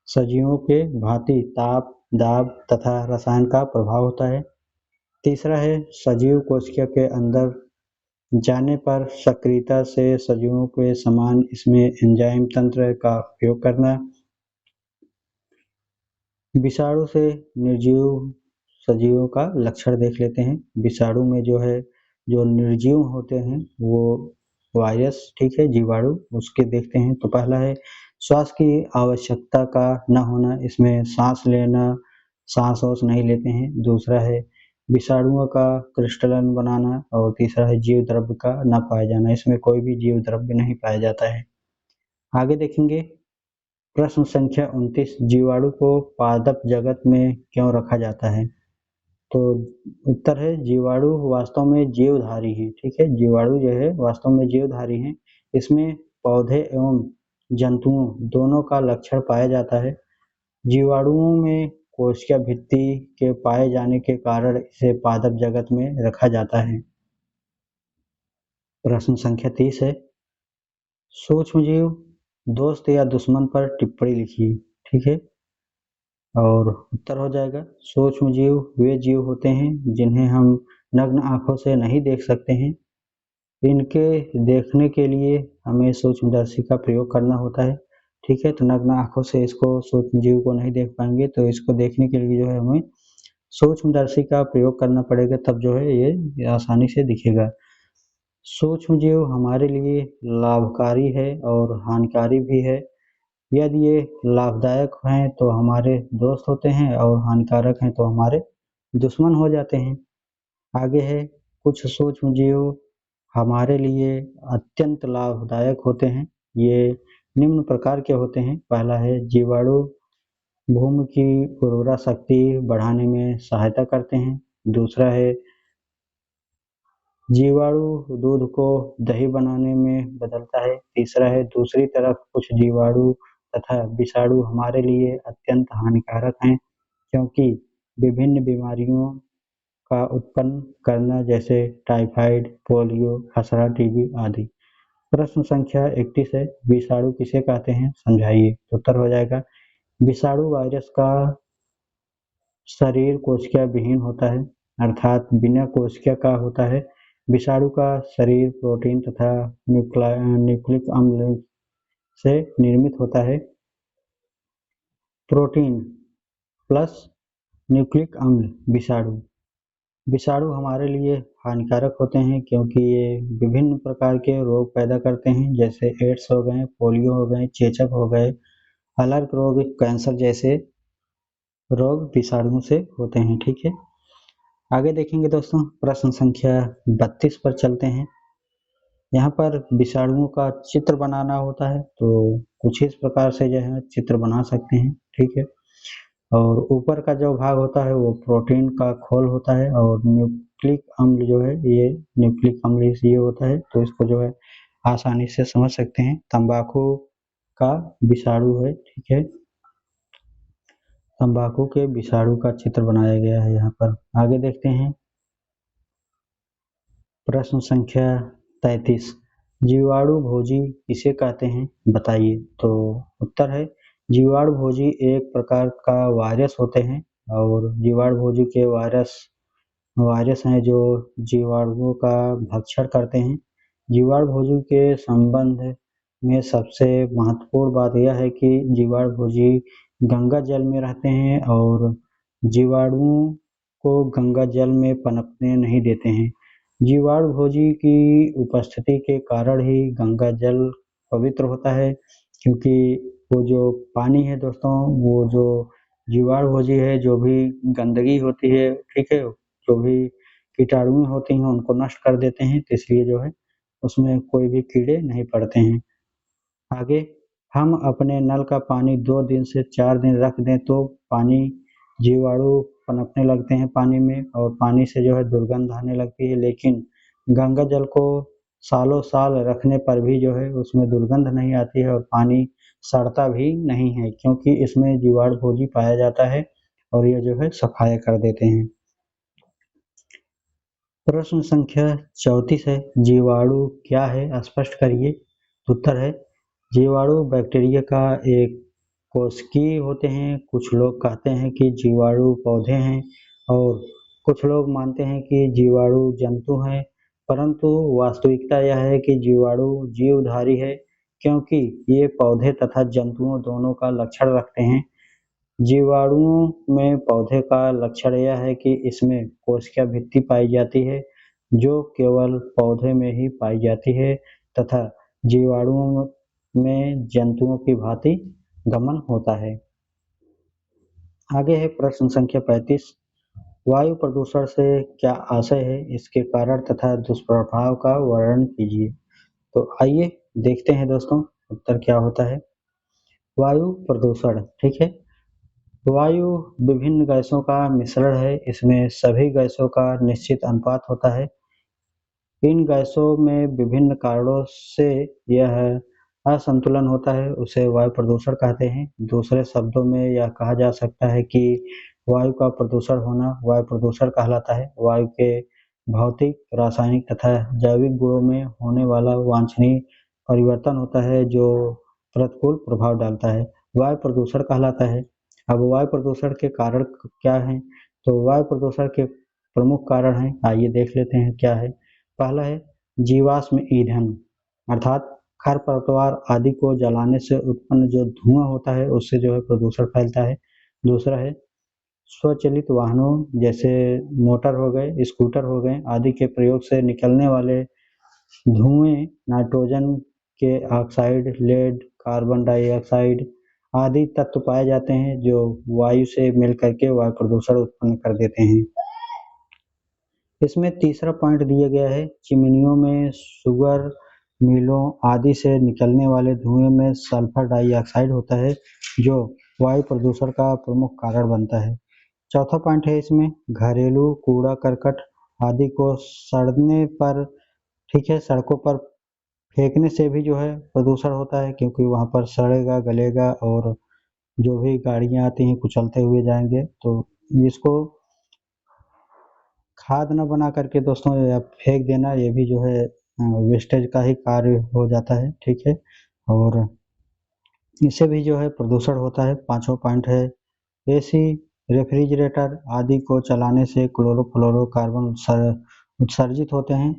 सजीवों के भांति ताप, दाब तथा रसायन का प्रभाव होता है। तीसरा है सजीव कोशिका के अंदर जाने पर सक्रियता से सजीवों के समान इसमें एंजाइम तंत्र का उपयोग करना। विषाणु से निर्जीव सजीवों का लक्षण देख लेते हैं। विषाणु में जो है जो निर्जीव होते हैं वो वायरस, ठीक है, जीवाणु, उसके देखते हैं। तो पहला है श्वास की आवश्यकता का न होना, इसमें सांस वास नहीं लेते हैं। दूसरा है विषाणुओं का क्रिस्टलन बनाना, और तीसरा है जीव द्रव्य का न पाया जाना, इसमें कोई भी जीव द्रव्य नहीं पाया जाता है। आगे देखेंगे प्रश्न संख्या 29, जीवाणु को पादप जगत में क्यों रखा जाता है। तो उत्तर है जीवाणु वास्तव में जीवधारी है। ठीक है, जीवाणु जो है वास्तव में जीवधारी है, इसमें पौधे एवं जंतुओं दोनों का लक्षण पाया जाता है। जीवाणुओं में कोशिका भित्ति के पाए जाने के कारण इसे पादप जगत में रखा जाता है। प्रश्न संख्या 30 है, सूक्ष्मजीव दोस्त या दुश्मन पर टिप्पणी लिखिए। ठीक है, और उत्तर हो जाएगा, सूक्ष्मजीव वे जीव होते हैं जिन्हें हम नग्न आंखों से नहीं देख सकते हैं। इनके देखने के लिए हमें सूक्ष्मदर्शी का प्रयोग करना होता है। ठीक है, तो नग्न आंखों से इसको सूक्ष्मजीव को नहीं देख पाएंगे, तो इसको देखने के लिए जो है हमें सूक्ष्मदर्शी का प्रयोग करना पड़ेगा, तब जो है ये आसानी से दिखेगा। सूक्ष्मजीव हमारे लिए लाभकारी है और हानिकारी भी है। यदि ये लाभदायक हैं तो हमारे दोस्त होते हैं और हानिकारक हैं तो हमारे दुश्मन हो जाते हैं। आगे है, कुछ सूक्ष्मजीव हमारे लिए अत्यंत लाभदायक होते हैं। ये निम्न प्रकार के होते हैं। पहला है, जीवाणु भूमि की उर्वरा शक्ति बढ़ाने में सहायता करते हैं। दूसरा है, जीवाणु दूध को दही बनाने में बदलता है। तीसरा है, दूसरी तरफ कुछ जीवाणु तथा विषाणु हमारे लिए अत्यंत हानिकारक हैं, क्योंकि विभिन्न बीमारियों का उत्पन्न करना, जैसे टाइफाइड, पोलियो, खसरा, टीबी आदि। प्रश्न संख्या 31 है, विषाणु किसे कहते हैं, समझाइए। उत्तर हो जाएगा, विषाणु वायरस का शरीर कोशिका विहीन होता है, अर्थात बिना कोशिका का होता है। विषाणु का शरीर प्रोटीन तथा न्यूक्लिक अम्ल से निर्मित होता है। प्रोटीन प्लस न्यूक्लिक अम्ल विषाणु हमारे लिए हानिकारक होते हैं, क्योंकि ये विभिन्न प्रकार के रोग पैदा करते हैं, जैसे एड्स हो गए, पोलियो हो गए, चेचक हो गए, अलर्क रोग, कैंसर जैसे रोग विषाणुओं से होते हैं। ठीक है, आगे देखेंगे दोस्तों, प्रश्न संख्या 32 पर चलते हैं। यहाँ पर विषाणुओं का चित्र बनाना होता है, तो कुछ इस प्रकार से जो है चित्र बना सकते हैं। ठीक है, और ऊपर का जो भाग होता है वो प्रोटीन का खोल होता है, और न्यूक्लिक अम्ल जो है ये न्यूक्लिक अम्ल ये होता है, तो इसको जो है आसानी से समझ सकते हैं। तंबाकू का विषाणु है। ठीक है, तंबाकू के विषाणु का चित्र बनाया गया है यहाँ पर। आगे देखते हैं, प्रश्न संख्या 33, जीवाणु भोजी किसे कहते हैं, बताइए। तो उत्तर है, जीवाणु भोजी एक प्रकार का वायरस होते हैं, और जीवाणु भोजी के वायरस हैं जो जीवाणुओं का भक्षण करते हैं। जीवाणु भोजी के संबंध में सबसे महत्वपूर्ण बात यह है कि जीवाणु भोजी गंगा जल में रहते हैं और जीवाणुओं को गंगा जल में पनपने नहीं देते हैं। जीवाणु भोजी की उपस्थिति के कारण ही गंगा जल पवित्र होता है, क्योंकि वो जो पानी है दोस्तों, वो जो जीवाणु भोजी है, जो भी गंदगी होती है, ठीक है, जो भी कीटाणु होते हैं उनको नष्ट कर देते हैं, तो इसलिए जो है उसमें कोई भी कीड़े नहीं पड़ते हैं। आगे, हम अपने नल का पानी 2 दिन से 4 दिन रख दें तो पानी जीवाणु पनपने लगते हैं पानी में, और पानी से जो है दुर्गंध आने लगती है। लेकिन गंगा जल को सालों साल रखने पर भी जो है उसमें दुर्गंध नहीं आती है और पानी सड़ता भी नहीं है, क्योंकि इसमें जीवाणु भोजी पाया जाता है और ये जो है सफाया कर देते हैं। प्रश्न संख्या 34 है, जीवाणु क्या है, स्पष्ट करिए। उत्तर है, जीवाणु बैक्टीरिया का एक कोशिकीय होते हैं। कुछ लोग कहते हैं कि जीवाणु पौधे हैं, और कुछ लोग मानते हैं कि जीवाणु जंतु हैं, परंतु वास्तविकता यह है कि जीवाणु जीवधारी है, क्योंकि ये पौधे तथा जंतुओं दोनों का लक्षण रखते हैं। जीवाणुओं में पौधे का लक्षण यह है कि इसमें कोशिका भित्ति पाई जाती है, जो केवल पौधे में ही पाई जाती है, तथा जीवाणुओं में जंतुओं की भांति गमन होता है। आगे है प्रश्न संख्या 35, वायु प्रदूषण से क्या आशय है, इसके कारण तथा दुष्प्रभाव का वर्णन कीजिए। तो आइए देखते हैं दोस्तों, उत्तर क्या होता है। वायु प्रदूषण, ठीक है, वायु विभिन्न गैसों का मिश्रण है। इसमें सभी गैसों का निश्चित अनुपात होता है। इन गैसों में विभिन्न कारणों से यह असंतुलन होता है उसे वायु प्रदूषण कहते हैं। दूसरे शब्दों में यह कहा जा सकता है कि वायु का प्रदूषण होना वायु प्रदूषण कहलाता है। वायु के भौतिक, रासायनिक तथा जैविक गुणों में होने वाला वांछनीय परिवर्तन होता है जो प्रतिकूल प्रभाव डालता है, वायु प्रदूषण कहलाता है। अब वायु प्रदूषण के कारण क्या हैं? तो वायु प्रदूषण के प्रमुख कारण हैं, आइए देख लेते हैं क्या है। पहला है जीवाश्म ईंधन, अर्थात खरपतवार आदि को जलाने से उत्पन्न जो धुआं होता है उससे जो है प्रदूषण फैलता है। दूसरा है स्वचालित वाहनों जैसे मोटर हो गए, स्कूटर हो गए आदि के प्रयोग से निकलने वाले धुएं नाइट्रोजन के ऑक्साइड, लेड, कार्बन डाइऑक्साइड आदि तत्व पाए जाते हैं जो वायु से मिल करके वायु प्रदूषण उत्पन्न कर देते हैं। इसमें तीसरा पॉइंट दिया गया है चिमनियों में, शुगर मिलों आदि से निकलने वाले धुएं में सल्फर डाइऑक्साइड होता है जो वायु प्रदूषण का प्रमुख कारण बनता है। चौथा पॉइंट है इसमें घरेलू कूड़ा करकट आदि को सड़ने पर, ठीक है, सड़कों पर फेंकने से भी जो है प्रदूषण होता है क्योंकि वहाँ पर सड़ेगा गलेगा और जो भी गाड़ियाँ आती हैं कुचलते हुए जाएंगे, तो इसको खाद न बना करके दोस्तों या फेंक देना ये भी जो है वेस्टेज का ही कार्य हो जाता है, ठीक है, और इससे भी जो है प्रदूषण होता है। पांचवा पॉइंट है एसी, रेफ्रिजरेटर आदि को चलाने से क्लोरोफ्लोरोकार्बन उत्सर्जित होते हैं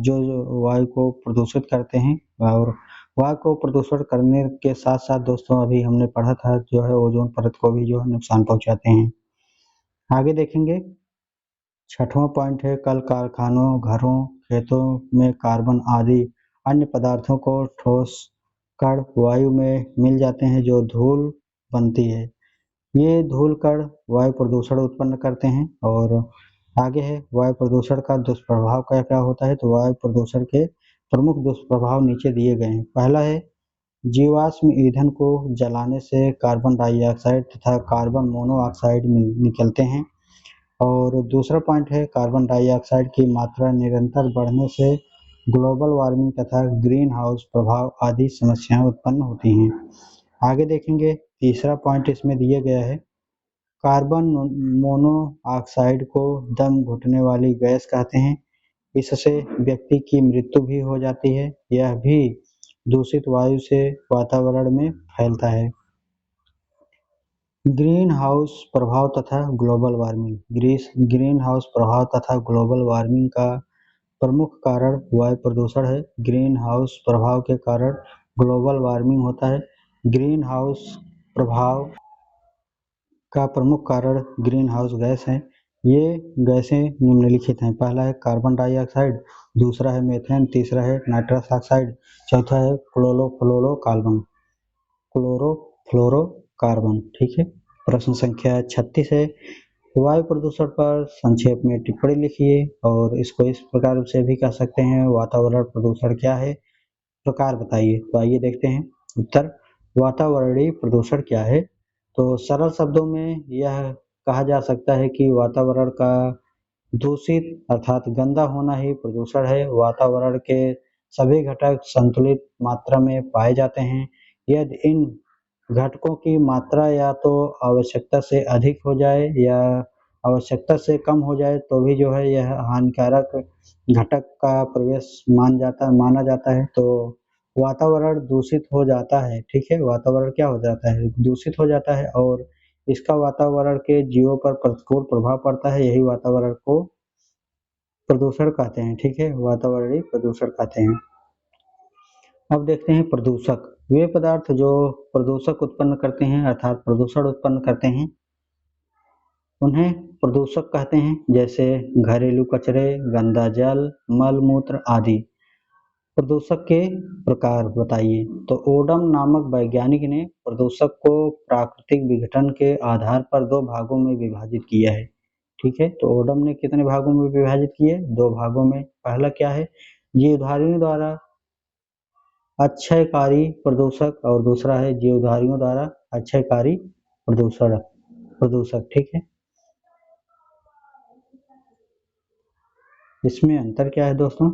जो वायु को प्रदूषित करते हैं और वायु को प्रदूषण करने के साथ साथ दोस्तों अभी हमने पढ़ा था जो है ओजोन परत को भी जो है नुकसान पहुंचाते हैं। आगे देखेंगे छठवां पॉइंट है कल कारखानों, घरों, खेतों में कार्बन आदि अन्य पदार्थों को ठोस कण वायु में मिल जाते हैं जो धूल बनती है। ये धूल कण वायु प्रदूषण उत्पन्न करते हैं। और आगे है वायु प्रदूषण का दुष्प्रभाव क्या क्या होता है, तो वायु प्रदूषण के प्रमुख दुष्प्रभाव नीचे दिए गए हैं। पहला है जीवाश्म ईंधन को जलाने से कार्बन डाइऑक्साइड तथा कार्बन मोनोऑक्साइड निकलते हैं। और दूसरा पॉइंट है कार्बन डाइऑक्साइड की मात्रा निरंतर बढ़ने से ग्लोबल वार्मिंग तथा ग्रीन हाउस प्रभाव आदि समस्याएं उत्पन्न होती हैं। आगे देखेंगे तीसरा पॉइंट इसमें दिया गया है कार्बन मोनोऑक्साइड को दम घुटने वाली गैस कहते हैं। इससे व्यक्ति की मृत्यु भी हो जाती है। यह भी दूषित वायु से वातावरण में फैलता है। ग्रीन हाउस प्रभाव तथा ग्लोबल वार्मिंग, ग्रीन हाउस प्रभाव तथा ग्लोबल वार्मिंग का प्रमुख कारण वायु प्रदूषण है। ग्रीन हाउस प्रभाव के कारण ग्लोबल वार्मिंग होता है। ग्रीन हाउस प्रभाव का प्रमुख कारण ग्रीन हाउस गैस है। ये गैसें निम्नलिखित हैं। पहला है कार्बन डाइऑक्साइड, दूसरा है मीथेन, तीसरा है नाइट्रस ऑक्साइड, चौथा है क्लोरोफ्लोरोकार्बन, ठीक है। प्रश्न संख्या 36 है वायु प्रदूषण पर संक्षेप में टिप्पणी लिखिए और इसको इस प्रकार से भी कह सकते हैं वातावरण प्रदूषण क्या है, प्रकार बताइए। तो आइए देखते हैं उत्तर। वातावरणीय प्रदूषण क्या है, तो सरल शब्दों में यह कहा जा सकता है कि वातावरण का दूषित अर्थात गंदा होना ही प्रदूषण है। वातावरण के सभी घटक संतुलित मात्रा में पाए जाते हैं। यदि इन घटकों की मात्रा या तो आवश्यकता से अधिक हो जाए या आवश्यकता से कम हो जाए तो भी जो है यह हानिकारक घटक का प्रवेश माना जाता है। तो वातावरण दूषित हो जाता है, ठीक है, वातावरण क्या हो जाता है, दूषित हो जाता है और इसका वातावरण के जीवों पर प्रतिकूल प्रभाव पड़ता है। यही वातावरण को प्रदूषण कहते हैं, ठीक है, वातावरणीय प्रदूषण कहते हैं। अब देखते हैं प्रदूषक, वे पदार्थ जो प्रदूषक उत्पन्न करते हैं अर्थात प्रदूषण उत्पन्न करते हैं उन्हें प्रदूषक कहते हैं, जैसे घरेलू कचरे, गंदा जल, मल मूत्र आदि। प्रदूषक के प्रकार बताइए, तो ओडम नामक वैज्ञानिक ने प्रदूषक को प्राकृतिक विघटन के आधार पर दो भागों में विभाजित किया है, ठीक है। तो ओडम ने कितने भागों में विभाजित किए, दो भागों में। पहला क्या है जीवधारियों द्वारा अक्षयकारी प्रदूषक और दूसरा है जीवधारियों द्वारा अक्षयकारी प्रदूषक, ठीक है। इसमें अंतर क्या है दोस्तों,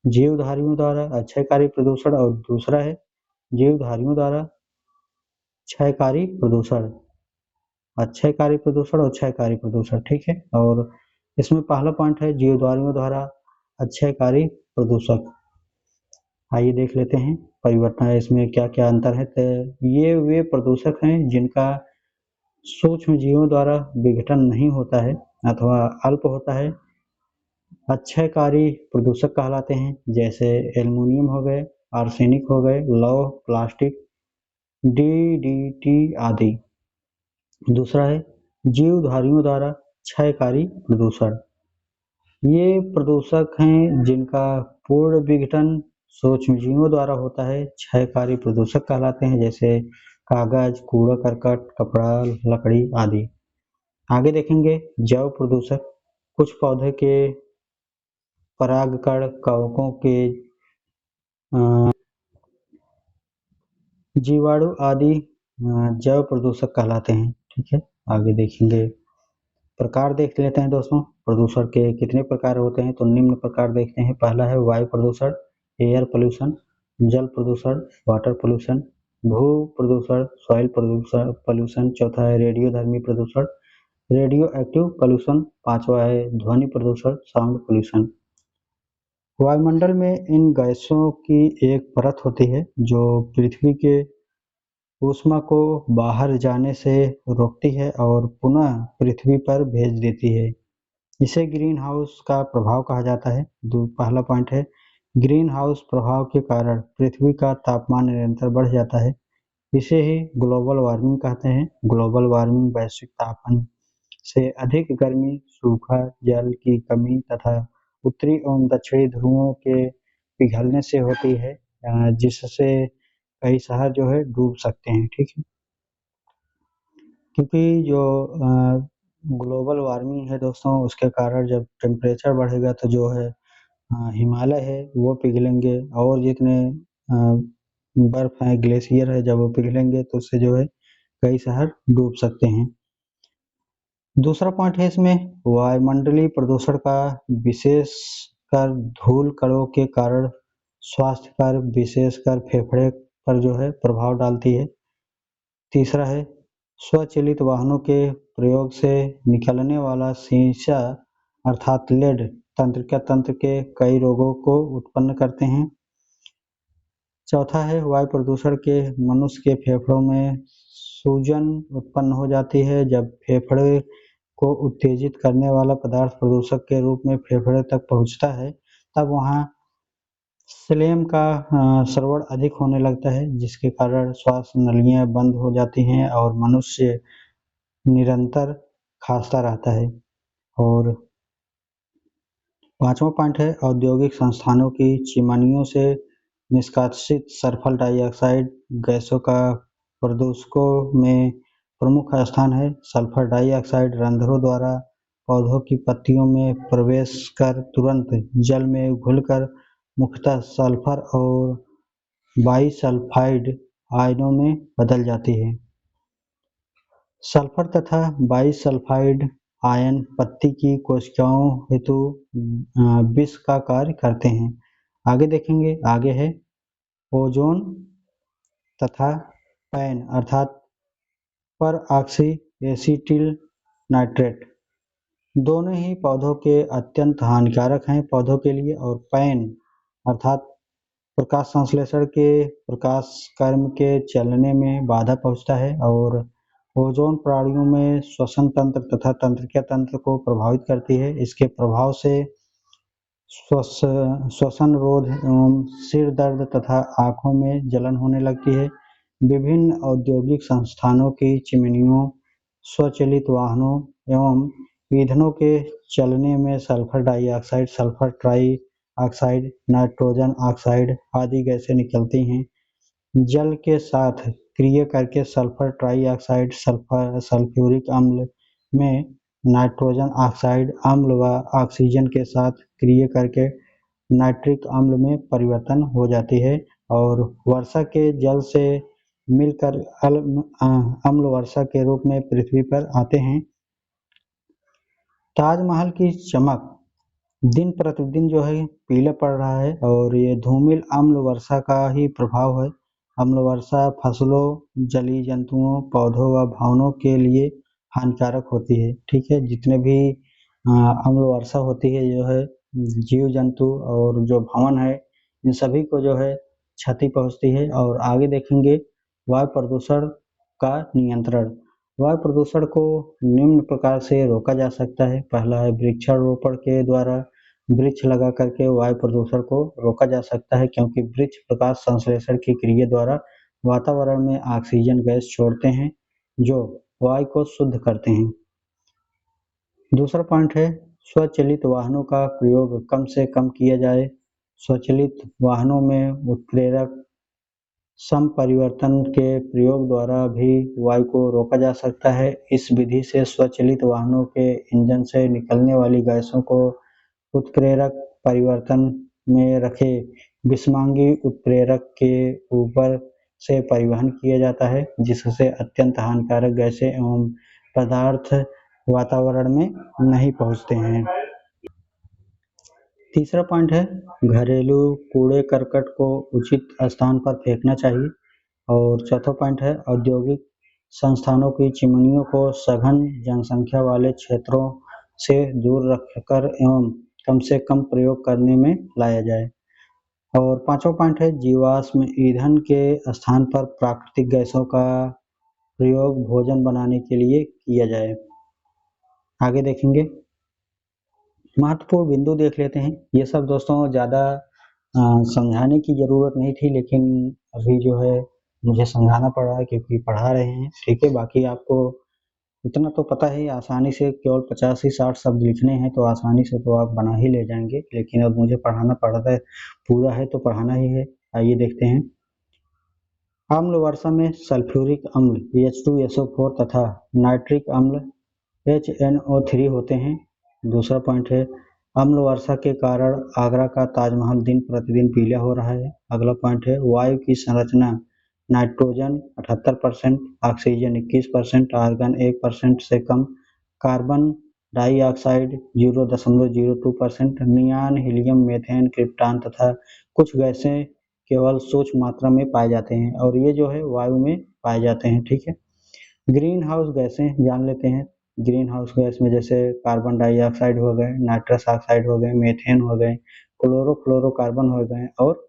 जीवधारियों द्वारा अक्षयकारी प्रदूषण और दूसरा है जीवधारियों द्वारा क्षयकारी प्रदूषण, अक्षयकारी प्रदूषण और क्षयकारी प्रदूषण, ठीक है। और इसमें पहला पॉइंट है जीवधारियों द्वारा अक्षयकारी प्रदूषक। आइए देख लेते हैं परिवर्तन है इसमें क्या क्या अंतर है। तो ये वे प्रदूषक हैं जिनका सूक्ष्म जीवों द्वारा विघटन नहीं होता है अथवा अल्प होता है। अक्षयकारी प्रदूषक कहलाते हैं, जैसे एल्युमिनियम हो गए, आर्सेनिक हो गए, लौह, प्लास्टिक, डीडीटी आदि। दूसरा है जीवधारियों द्वारा क्षयकारी प्रदूषण। ये प्रदूषक हैं जिनका पूर्ण विघटन सूक्ष्मजीवों द्वारा होता है, क्षयकारी प्रदूषक कहलाते हैं, जैसे कागज, कूड़ा करकट, कपड़ा, लकड़ी आदि। आगे देखेंगे जैव प्रदूषक। कुछ पौधे के परागकण, कवकों के जीवाणु आदि जैव प्रदूषक कहलाते हैं, ठीक है। आगे देखेंगे प्रकार देख लेते हैं दोस्तों, प्रदूषण के कितने प्रकार होते हैं। तो निम्न प्रकार देखते हैं। पहला है वायु प्रदूषण, एयर पोल्यूशन, जल प्रदूषण, वाटर पोल्यूशन, भू प्रदूषण, सॉइल पोल्यूशन। चौथा है रेडियोधर्मी प्रदूषण, रेडियो एक्टिव पोल्यूशन। पांचवा है ध्वनि प्रदूषण, साउंड पोल्यूशन। वायुमंडल में इन गैसों की एक परत होती है जो पृथ्वी के ऊष्मा को बाहर जाने से रोकती है और पुनः पृथ्वी पर भेज देती है। इसे ग्रीन हाउस का प्रभाव कहा जाता है। पहला पॉइंट है ग्रीन हाउस प्रभाव के कारण पृथ्वी का तापमान निरंतर बढ़ जाता है। इसे ही ग्लोबल वार्मिंग कहते हैं। ग्लोबल वार्मिंग वैश्विक तापमान से अधिक गर्मी, सूखा, जल की कमी तथा उत्तरी एवं दक्षिणी ध्रुवों के पिघलने से होती है, जिससे कई शहर जो है डूब सकते हैं, ठीक है। क्योंकि जो ग्लोबल वार्मिंग है दोस्तों, उसके कारण जब टेम्परेचर बढ़ेगा तो जो है हिमालय है वो पिघलेंगे, और जितने बर्फ है, ग्लेशियर है, जब वो पिघलेंगे तो उससे जो है कई शहर डूब सकते हैं। दूसरा पॉइंट है इसमें वायुमंडलीय प्रदूषण का विशेषकर धूल कणों के कारण स्वास्थ्य पर, विशेषकर फेफड़े पर जो है प्रभाव डालती है। तीसरा है स्वचालित वाहनों के प्रयोग से निकलने वाला शीशा अर्थात लेड तंत्रिका तंत्र के कई रोगों को उत्पन्न करते हैं। चौथा है वायु प्रदूषण के मनुष्य के फेफड़ों में सूजन उत्पन्न हो जाती है। जब फेफड़े को उत्तेजित करने वाला पदार्थ प्रदूषक के रूप में फेफड़े तक पहुंचता है, तब वहां स्लेम का स्राव अधिक होने लगता है, जिसके कारण श्वास नलियां बंद हो जाती हैं और मनुष्य निरंतर खांसता रहता है। और पांचवा पॉइंट है औद्योगिक संस्थानों की चिमनियों से निष्कासित सल्फर डाइऑक्साइड गैसों का प्रदूषकों में प्रमुख स्थान है। सल्फर डाइऑक्साइड रंध्रों द्वारा पौधों की पत्तियों में प्रवेश कर तुरंत जल में घुलकर मुख्यतः सल्फर और बाइसल्फाइड आयनों में बदल जाती है। सल्फर तथा बाइसल्फाइड आयन पत्ती की कोशिकाओं हेतु विष का कार्य करते हैं। आगे देखेंगे, आगे है ओजोन तथा पैन अर्थात पर ऑक्सी एसिटिल नाइट्रेट। दोनों ही पौधों के अत्यंत हानिकारक हैं पौधों के लिए। और पैन अर्थात प्रकाश संश्लेषण के प्रकाश कर्म के चलने में बाधा पहुंचता है, और ओजोन प्राणियों में श्वसन तंत्र तथा तंत्रिका तंत्र को प्रभावित करती है। इसके प्रभाव से श्वसन रोध एवं सिर दर्द तथा आंखों में जलन होने लगती है। विभिन्न औद्योगिक संस्थानों की चिमनियों, स्वचालित वाहनों एवं ईंधनों के चलने में sulphur dioxide, sulphur try oxide, nitrogen oxide आदि गैसें निकलती हैं। जल के साथ क्रिया करके सल्फर ट्राई ऑक्साइड सल्फ्यूरिक अम्ल में नाइट्रोजन ऑक्साइड अम्ल व ऑक्सीजन के साथ क्रिया करके नाइट्रिक अम्ल में परिवर्तन हो जाती है, और वर्षा के जल से मिलकर अम्ल वर्षा के रूप में पृथ्वी पर आते हैं। ताजमहल की चमक दिन प्रतिदिन जो है पीला पड़ रहा है, और ये धूमिल अम्ल वर्षा का ही प्रभाव है। अम्ल वर्षा फसलों, जलीय जंतुओं, पौधों व भवनों के लिए हानिकारक होती है। ठीक है, जितने भी अम्ल वर्षा होती है जो है जीव जंतु और जो भवन है इन सभी को जो है क्षति पहुंचती है। और आगे देखेंगे वायु प्रदूषण का नियंत्रण। वायु प्रदूषण को निम्न प्रकार से रोका जा सकता है। पहला है वृक्षारोपण के द्वारा वृक्ष लगा करके वायु प्रदूषण को रोका जा सकता है, क्योंकि वृक्ष प्रकाश संश्लेषण की क्रिया द्वारा वातावरण में ऑक्सीजन गैस छोड़ते हैं जो वायु को शुद्ध करते हैं। दूसरा पॉइंट है स्वचालित वाहनों का प्रयोग कम से कम किया जाए। स्वचालित वाहनों में उत्प्रेरक समपरिवर्तन के प्रयोग द्वारा भी वायु को रोका जा सकता है। इस विधि से स्वचालित वाहनों के इंजन से निकलने वाली गैसों को उत्प्रेरक परिवर्तन में रखे विषमांगी उत्प्रेरक के ऊपर से परिवहन किया जाता है, जिससे अत्यंत हानिकारक गैसें एवं पदार्थ वातावरण में नहीं पहुंचते हैं। तीसरा पॉइंट है घरेलू कूड़े करकट को उचित स्थान पर फेंकना चाहिए। और चौथा पॉइंट है औद्योगिक संस्थानों की चिमनियों को सघन जनसंख्या वाले क्षेत्रों से दूर रखकर एवं कम से कम प्रयोग करने में लाया जाए। और पांचवा पॉइंट है जीवाश्म ईंधन के स्थान पर प्राकृतिक गैसों का प्रयोग भोजन बनाने के लिए किया जाए। आगे देखेंगे, महत्वपूर्ण बिंदु देख लेते हैं। ये सब दोस्तों ज़्यादा समझाने की ज़रूरत नहीं थी, लेकिन अभी जो है मुझे समझाना पड़ रहा है क्योंकि पढ़ा रहे हैं। ठीक है, बाकी आपको इतना तो पता है, आसानी से केवल 50 ही 60 शब्द लिखने हैं तो आसानी से तो आप बना ही ले जाएंगे, लेकिन अब मुझे पढ़ाना पड़ रहा है, पूरा है तो पढ़ाना ही है। आइए देखते हैं। अम्ल वर्षा में सल्फ्यूरिक अम्ल H2SO4 तथा नाइट्रिक अम्ल HNO3 होते हैं। दूसरा पॉइंट है अम्ल वर्षा के कारण आगरा का ताजमहल दिन प्रतिदिन पीला हो रहा है। अगला पॉइंट है वायु की संरचना नाइट्रोजन 78%, ऑक्सीजन 21%, आर्गन 1% से कम, carbon dioxide 0.02%, neon, helium, methane, krypton तथा कुछ गैसें केवल सूक्ष्म मात्रा में पाए जाते हैं और ये जो है वायु में पाए जाते हैं। ठीक है, ग्रीन हाउस गैसें जान लेते हैं। ग्रीन हाउस गैस में जैसे कार्बन डाइऑक्साइड हो गए, नाइट्रस ऑक्साइड हो गए, मीथेन हो गए, क्लोरोफ्लोरोकार्बन हो गए और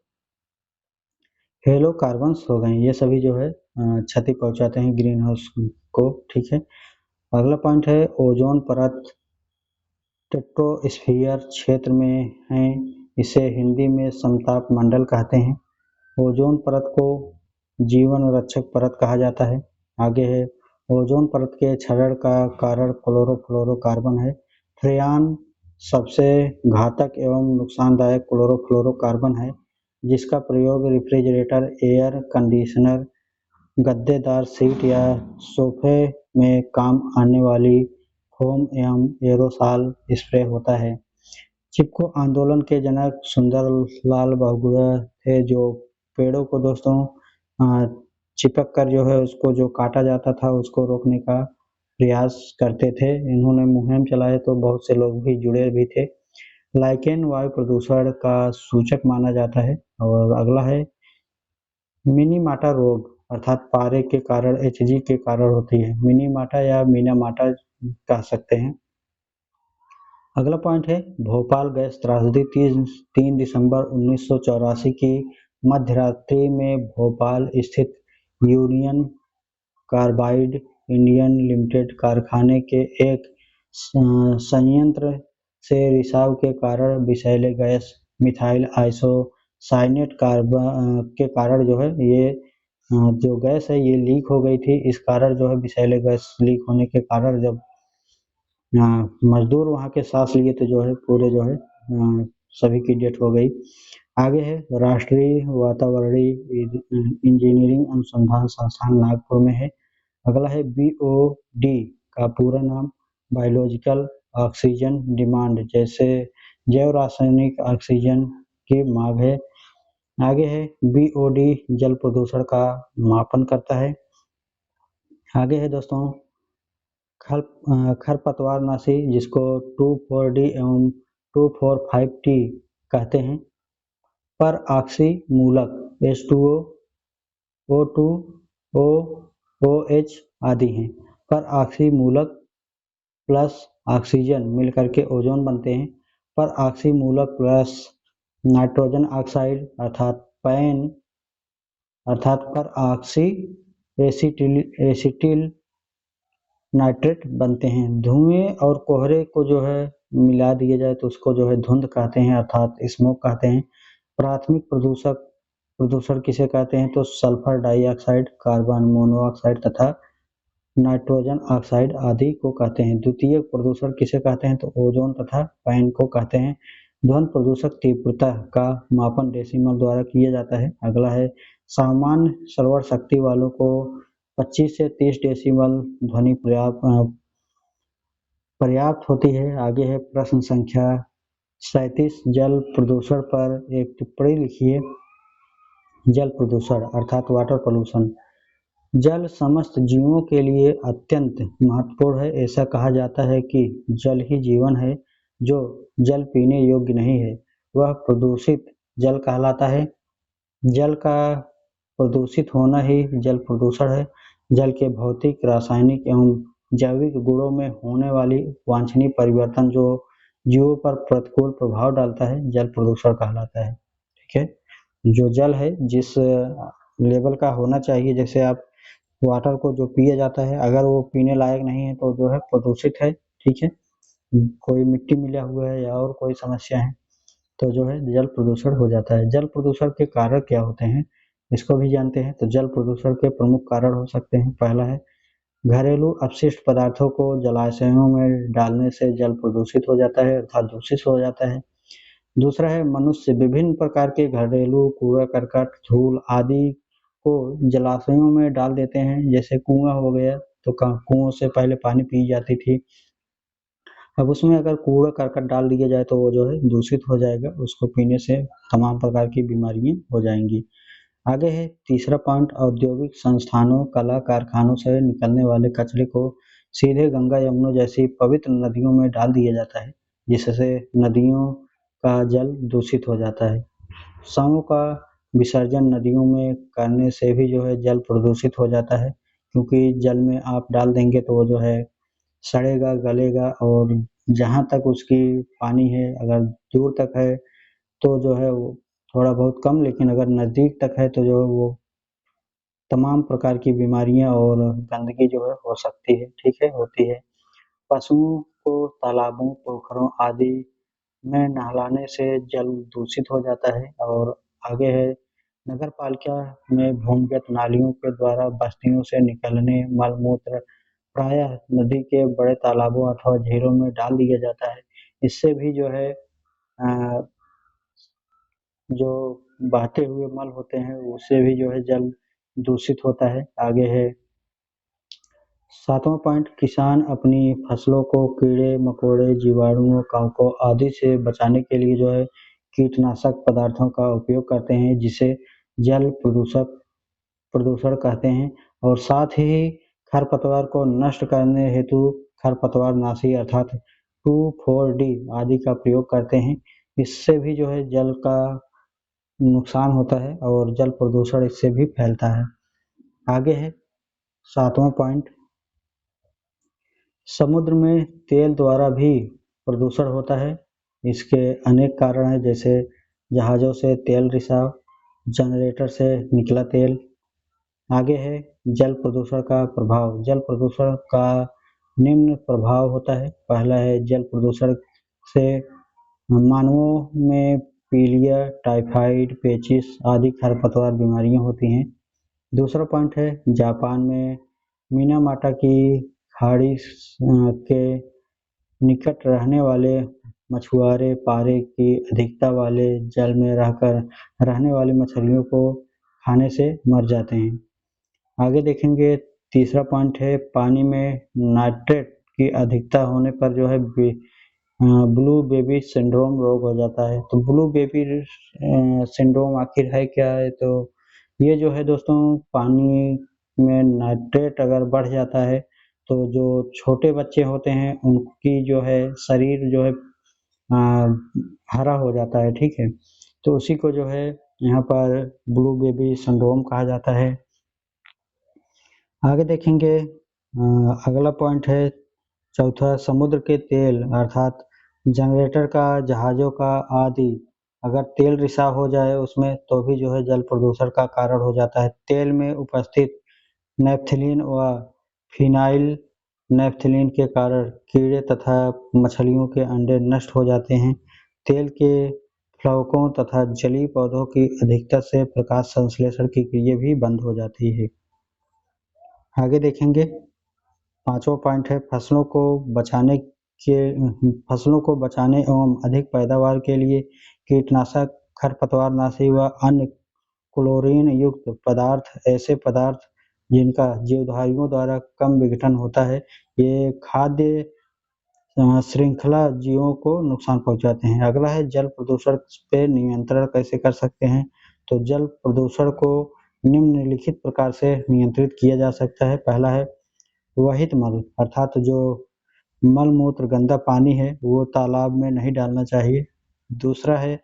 हेलोकार्बन्स हो गए। ये सभी जो है क्षति पहुंचाते हैं ग्रीन हाउस को। ठीक है, अगला पॉइंट है ओजोन परत स्ट्रेटोस्फीयर क्षेत्र में है। इसे हिंदी में समताप मंडल कहते हैं। ओजोन परत को जीवन रक्षक परत कहा जाता है। आगे है ओजोन परत के क्षरण का कारण क्लोरोफ्लोरोकार्बन है। फ्रेयान सबसे घातक एवं नुकसानदायक क्लोरोफ्लोरोकार्बन है, जिसका प्रयोग रेफ्रिजरेटर, एयर कंडीशनर, गद्देदार सीट या सोफे में काम आने वाली फोम एवं एरोसॉल स्प्रे होता है। चिपको आंदोलन के जनक सुंदरलाल बहुगुणा थे, जो पेड़ों को दोस्तों चिपक कर जो है उसको जो काटा जाता था उसको रोकने का प्रयास करते थे। इन्होंने मुहिम चलाए तो बहुत से लोग भी जुड़े भी थे। लाइकेन वायु प्रदूषण का सूचक माना जाता है। और अगला है मिनीमाटा रोग, अर्थात पारे के कारण HG के कारण होती है। मिनीमाटा या मीनामाटा कह सकते हैं। अगला पॉइंट है भोपाल गैस त्रासदी। 3 दिसंबर 1984 की मध्यरात्रि में भोपाल स्थित यूनियन कार्बाइड इंडियन लिमिटेड कारखाने के एक संयंत्र से रिसाव के कारण विषैले गैस मिथाइल आइसोसाइनेट के कारण जो है ये जो गैस है ये लीक हो गई थी। इस कारण जो है विषैले गैस लीक होने के कारण जब मजदूर वहाँ के सांस लिए तो जो है पूरे जो है सभी की डेथ हो गई। आगे है राष्ट्रीय वातावरणीय इंजीनियरिंग अनुसंधान संस्थान नागपुर में है। अगला है BOD का पूरा नाम बायोलॉजिकल ऑक्सीजन डिमांड, जैसे जैव रासायनिक ऑक्सीजन की मांग है। आगे है BOD जल प्रदूषण का मापन करता है। आगे है दोस्तों खरपतवारनाशी, जिसको 2,4-D एवं 2,4,5-T कहते हैं। पर ऑक्सी मूलक H2O O2, O, OH आदि हैं। पर ऑक्सी मूलक प्लस ऑक्सीजन मिलकर के ओजोन बनते हैं। पर ऑक्सी मूलक प्लस नाइट्रोजन ऑक्साइड अर्थात पर ऑक्सी एसिटिल नाइट्रेट बनते हैं। धुएं और कोहरे को जो है मिला दिया जाए तो उसको जो है धुंध कहते हैं अर्थात स्मोक कहते हैं। प्राथमिक प्रदूषण किसे कहते हैं तो सल्फर डाइऑक्साइड, कार्बन मोनोऑक्साइड तथा नाइट्रोजन ऑक्साइड आदि को कहते हैं। द्वितीयक प्रदूषण किसे कहते हैं तो ओजोन तथा पैन को कहते हैं। ध्वनि प्रदूषक तीव्रता का मापन डेसिमल द्वारा किया जाता है। अगला है सामान्य श्रवण शक्ति वालों को 25 से 30 डेसिमल ध्वनि पर्याप्त होती है। आगे है प्रश्न संख्या 37। जल प्रदूषण पर एक टिप्पणी लिखिए। जल प्रदूषण अर्थात वाटर पोल्यूशन। जल समस्त जीवों के लिए अत्यंत महत्वपूर्ण है। ऐसा कहा जाता है कि जल ही जीवन है। जो जल पीने योग्य नहीं है वह प्रदूषित जल कहलाता है। जल का प्रदूषित होना ही जल प्रदूषण है। जल के भौतिक, रासायनिक एवं जैविक गुणों में होने वाली वांछनीय परिवर्तन जो जीवों पर प्रतिकूल प्रभाव डालता है जल प्रदूषण कहलाता है। ठीक है, जो जल है जिस लेवल का होना चाहिए, जैसे आप वाटर को जो पिया जाता है अगर वो पीने लायक नहीं है तो जो है प्रदूषित है। ठीक है, कोई मिट्टी मिला हुआ है या और कोई समस्या है तो जो है जल प्रदूषण हो जाता है। जल प्रदूषण के कारण क्या होते हैं इसको भी जानते हैं। तो जल प्रदूषण के प्रमुख कारण हो सकते हैं। पहला है घरेलू अपशिष्ट पदार्थों को जलाशयों में डालने से जल प्रदूषित हो जाता है अर्थात दूषित हो जाता है। दूसरा है मनुष्य विभिन्न प्रकार के घरेलू कूड़ा करकट, धूल आदि को जलाशयों में डाल देते हैं। जैसे कुआं हो गया तो कुओं से पहले पानी पी जाती थी, अब उसमें अगर कूड़ा करकट डाल दिया जाए तो वो जो है दूषित हो जाएगा, उसको पीने से तमाम प्रकार की बीमारियां हो जाएंगी। आगे है तीसरा पॉइंट, औद्योगिक संस्थानों, कला कारखानों से निकलने वाले कचरे को सीधे गंगा यमुना जैसी पवित्र नदियों में डाल दिया जाता है जिससे नदियों का जल दूषित हो जाता है। शवों का विसर्जन नदियों में करने से भी जो है जल प्रदूषित हो जाता है, क्योंकि जल में आप डाल देंगे तो वो जो है सड़ेगा, गलेगा और जहाँ तक उसकी पानी है अगर दूर तक है तो जो है वो थोड़ा बहुत कम, लेकिन अगर नज़दीक तक है तो जो है वो तमाम प्रकार की बीमारियां और गंदगी जो है हो सकती है। ठीक है, होती है। पशुओं को तालाबों, पोखरों आदि में नहलाने से जल दूषित हो जाता है। और आगे है नगर पालिका में भूमिगत नालियों के द्वारा बस्तियों से निकलने मल मूत्र प्रायः नदी के बड़े तालाबों अथवा झीलों में डाल दिया जाता है। इससे भी जो है जो बहते हुए मल होते हैं उससे भी जो है जल दूषित होता है। आगे है 7वां पॉइंट, किसान अपनी फसलों को कीड़े मकोड़े, जीवाणुओं, कांकों आदि से बचाने के लिए जो है कीटनाशक पदार्थों का उपयोग करते हैं जिसे जल प्रदूषण कहते हैं। और साथ ही खरपतवार को नष्ट करने हेतु खरपतवारनाशी अर्थात 2,4-D आदि का प्रयोग करते हैं। इससे भी जो है जल का नुकसान होता है और जल प्रदूषण इससे भी फैलता है। आगे है 7वां पॉइंट, समुद्र में तेल द्वारा भी प्रदूषण होता है। इसके अनेक कारण हैं, जैसे जहाज़ों से तेल रिसाव, जनरेटर से निकला तेल। आगे है जल प्रदूषण का प्रभाव। जल प्रदूषण का निम्न प्रभाव होता है। पहला है जल प्रदूषण से मानवों में पीलिया, टाइफाइड, पेचिस आदि खरपतवार बीमारियां होती हैं। दूसरा पॉइंट है जापान में मिनामाटा की खाड़ी के निकट रहने वाले मछुआरे पारे की अधिकता वाले जल में रहकर रहने वाली मछलियों को खाने से मर जाते हैं। आगे देखेंगे तीसरा पॉइंट है पानी में नाइट्रेट की अधिकता होने पर जो है ब्लू बेबी सिंड्रोम रोग हो जाता है। तो ब्लू बेबी सिंड्रोम आखिर है क्या है, तो ये जो है दोस्तों पानी में नाइट्रेट अगर बढ़ जाता है तो जो छोटे बच्चे होते हैं उनकी जो है शरीर जो है हरा हो जाता है। ठीक है, तो उसी को जो है यहाँ पर ब्लू बेबी सिंड्रोम कहा जाता है। आगे देखेंगे अगला पॉइंट है चौथा, समुद्र के तेल अर्थात जनरेटर का, जहाज़ों का आदि अगर तेल रिसाव हो जाए उसमें तो भी जो है जल प्रदूषण का कारण हो जाता है। तेल में उपस्थित नैप्थलीन व फिनाइल नैप्थलीन के कारण कीड़े तथा मछलियों के अंडे नष्ट हो जाते हैं। तेल के फ्लावकों तथा जलीय पौधों की अधिकता से प्रकाश संश्लेषण की क्रिया भी बंद हो जाती है। आगे देखेंगे पांचवा पॉइंट है फसलों को बचाने एवं अधिक पैदावार के लिए कीटनाशक, खरपतवारनाशी व अन्य क्लोरीन युक्त पदार्थ, ऐसे पदार्थ जिनका जीवधारियों द्वारा कम विघटन होता है, ये खाद्य श्रृंखला जीवों को नुकसान पहुंचाते हैं। अगला है जल प्रदूषण पे नियंत्रण कैसे कर सकते हैं। तो जल प्रदूषण को निम्नलिखित प्रकार से नियंत्रित किया जा सकता है। पहला है वहित मल अर्थात जो मल मूत्र गंदा पानी है वो तालाब में नहीं डालना चाहिए। दूसरा है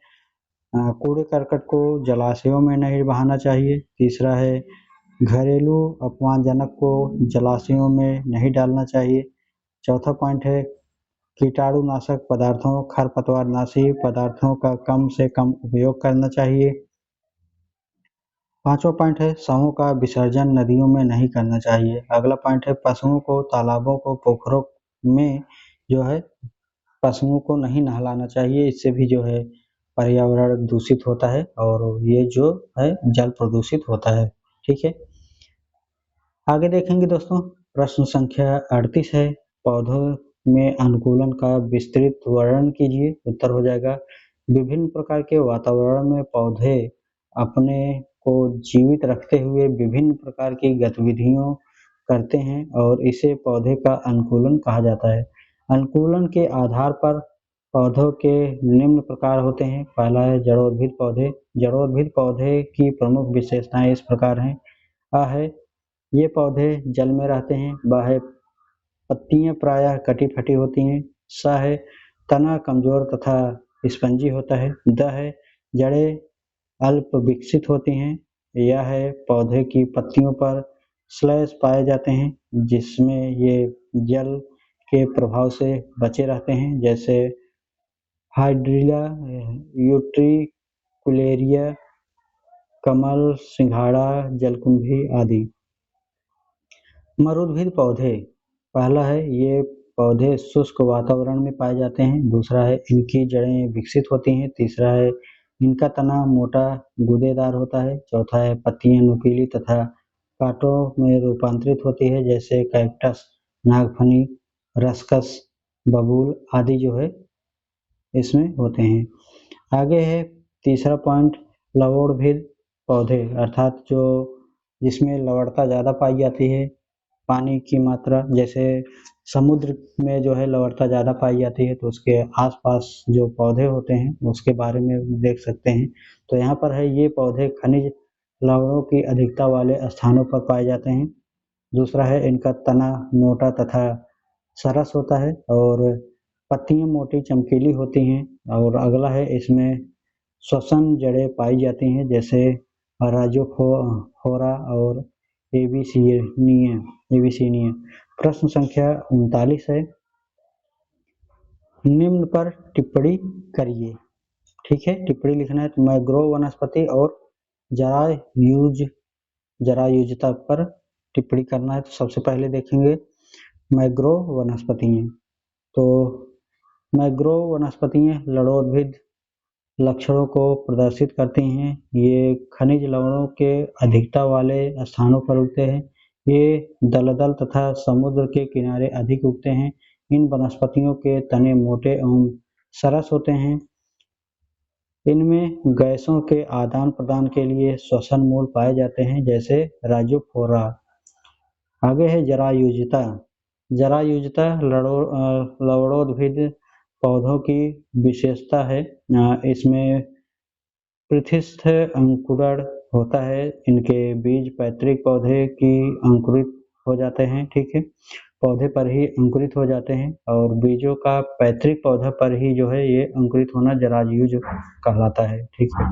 कूड़े करकट को जलाशयों में नहीं बहाना चाहिए। तीसरा है घरेलू अपवाहजनक को जलाशयों में नहीं डालना चाहिए। चौथा पॉइंट है कीटाणुनाशक पदार्थों, खरपतवारनाशी पदार्थों का कम से कम उपयोग करना चाहिए। पांचवा पॉइंट है शवों का विसर्जन नदियों में नहीं करना चाहिए। अगला पॉइंट है पशुओं को तालाबों को पोखरों में जो है पशुओं को नहीं नहलाना चाहिए। इससे भी जो है पर्यावरण दूषित होता है और ये जो है जल प्रदूषित होता है। ठीक है, आगे देखेंगे दोस्तों प्रश्न संख्या 38 है पौधों में अनुकूलन का विस्तृत वर्णन कीजिए। उत्तर हो जाएगा विभिन्न प्रकार के वातावरण में पौधे अपने को जीवित रखते हुए विभिन्न प्रकार की गतिविधियों करते हैं और इसे पौधे का अनुकूलन कहा जाता है। अनुकूलन के आधार पर पौधों के निम्न प्रकार होते हैं। पहला है जड़ोद्भिद पौधे। जड़ोद्भिद पौधे की प्रमुख विशेषताएं इस प्रकार हैं। आ है ये पौधे जल में रहते हैं। ब है पत्तियां प्रायः कटी फटी होती हैं। स है तना कमजोर तथा स्पंजी होता है। द है जड़ें अल्प विकसित होती हैं। यह है पौधे की पत्तियों पर स्लैश पाए जाते हैं जिसमें ये जल के प्रभाव से बचे रहते हैं, जैसे हाइड्रिला, यूट्रिकुलेरिया, कमल, सिंघाड़ा, जलकुंभी आदि। मरुद्भिद पौधे। पहला है ये पौधे शुष्क वातावरण में पाए जाते हैं। दूसरा है इनकी जड़ें विकसित होती हैं। तीसरा है इनका तना मोटा गूदेदार होता है। चौथा है पत्तियां नुकीली तथा कांटों में रूपांतरित होती है, जैसे कैक्टस, नागफनी, रस्कस, बबूल आदि जो है इसमें होते हैं। आगे है तीसरा पॉइंट लवणभेद पौधे अर्थात जो जिसमें लवणता ज़्यादा पाई जाती है। पानी की मात्रा जैसे समुद्र में जो है लवणता ज़्यादा पाई जाती है तो उसके आसपास जो पौधे होते हैं उसके बारे में देख सकते हैं। तो यहाँ पर है ये पौधे खनिज लवणों की अधिकता वाले स्थानों पर पाए जाते हैं। दूसरा है इनका तना मोटा तथा सरस होता है और पत्तियां मोटी चमकीली होती हैं। और अगला है इसमें श्वसन जड़ें पाई जाती हैं, जैसे राइजोफोरा और एबीसिनिया। प्रश्न संख्या 39 है निम्न पर टिप्पणी करिए। ठीक है, टिप्पणी लिखना है तो मैंग्रोव वनस्पति और जरायुजता पर टिप्पणी करना है। तो सबसे पहले देखेंगे मैंग्रोव वनस्पतियां। तो मैंग्रोव वनस्पतियां लड़ोद्भिद लक्षणों को प्रदर्शित करती हैं। ये खनिज लवणों के अधिकता वाले स्थानों पर उगते हैं। ये दलदल तथा समुद्र के किनारे अधिक उगते हैं। इन वनस्पतियों के तने मोटे एवं सरस होते हैं। इनमें गैसों के आदान प्रदान के लिए श्वसन मूल पाए जाते हैं, जैसे राइजोफोरा। आगे है जरायुजता। जरायुजता लवणोद्भिद पौधों की विशेषता है। इसमें पृथ्वीस्थ अंकुरण होता है। इनके बीज पैतृक पौधे की अंकुरित हो जाते हैं। ठीक है, पौधे पर ही अंकुरित हो जाते हैं और बीजों का पैतृक पौधा पर ही जो है ये अंकुरित होना जरायुज कहलाता है। ठीक है,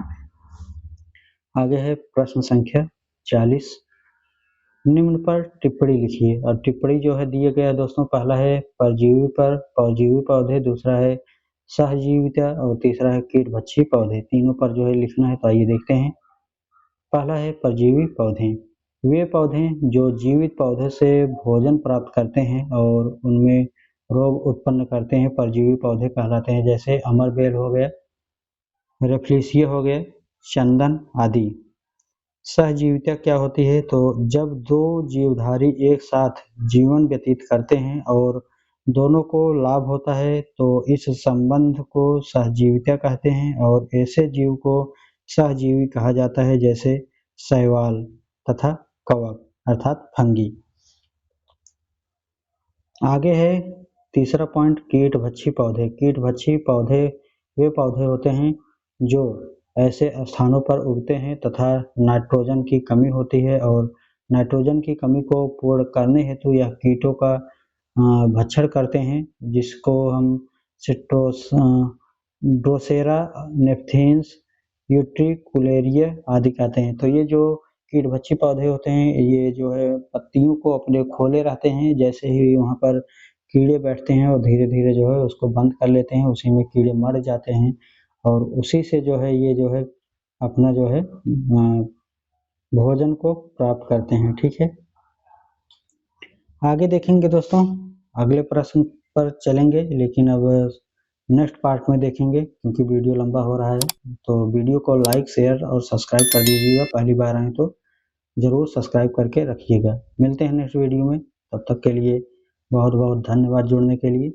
आगे है प्रश्न संख्या 40 निम्न पर टिप्पणी लिखिए। और टिप्पणी जो है दिए गया है दोस्तों, पहला है परजीवी पर परजीवी पौधे, दूसरा है सहजीविता और तीसरा है कीटभक्षी पौधे। तीनों पर जो है लिखना है। तो आइए देखते हैं। पहला है परजीवी पौधे। वे पौधे जो जीवित पौधे से भोजन प्राप्त करते हैं और उनमें रोग उत्पन्न करते हैं परजीवी पौधे कहलाते हैं। जैसे अमरबेल हो गया, रेफ्लिशिया हो गया, चंदन आदि। सहजीविता क्या होती है? तो जब दो जीवधारी एक साथ जीवन व्यतीत करते हैं और दोनों को लाभ होता है तो इस संबंध को सहजीविता कहते हैं। और ऐसे जीव को सहजीवी कहा जाता है जैसे शैवाल तथा कवक अर्थात फंगी। आगे है तीसरा पॉइंट, कीटभक्षी पौधे। कीटभक्षी पौधे वे पौधे होते हैं जो ऐसे स्थानों पर उगते हैं तथा नाइट्रोजन की कमी होती है और नाइट्रोजन की कमी को पूर्ण करने हेतु यह कीटों का भक्षण करते हैं, जिसको हम ड्रोसेरा, नेप्थेन्स, यूट्रिकुलेरिया आदि कहते हैं। तो ये जो कीटभक्षी पौधे होते हैं ये जो है पत्तियों को अपने खोले रहते हैं। जैसे ही वहाँ पर कीड़े बैठते हैं और धीरे धीरे जो है उसको बंद कर लेते हैं, उसी में कीड़े मर जाते हैं और उसी से जो है ये जो है अपना जो है भोजन को प्राप्त करते हैं। ठीक है, आगे देखेंगे दोस्तों, अगले प्रश्न पर चलेंगे, लेकिन अब नेक्स्ट पार्ट में देखेंगे क्योंकि वीडियो लंबा हो रहा है। तो वीडियो को लाइक, शेयर और सब्सक्राइब कर दीजिएगा। पहली बार आए तो ज़रूर सब्सक्राइब करके रखिएगा। मिलते हैं नेक्स्ट वीडियो में, तब तक के लिए बहुत बहुत धन्यवाद जुड़ने के लिए।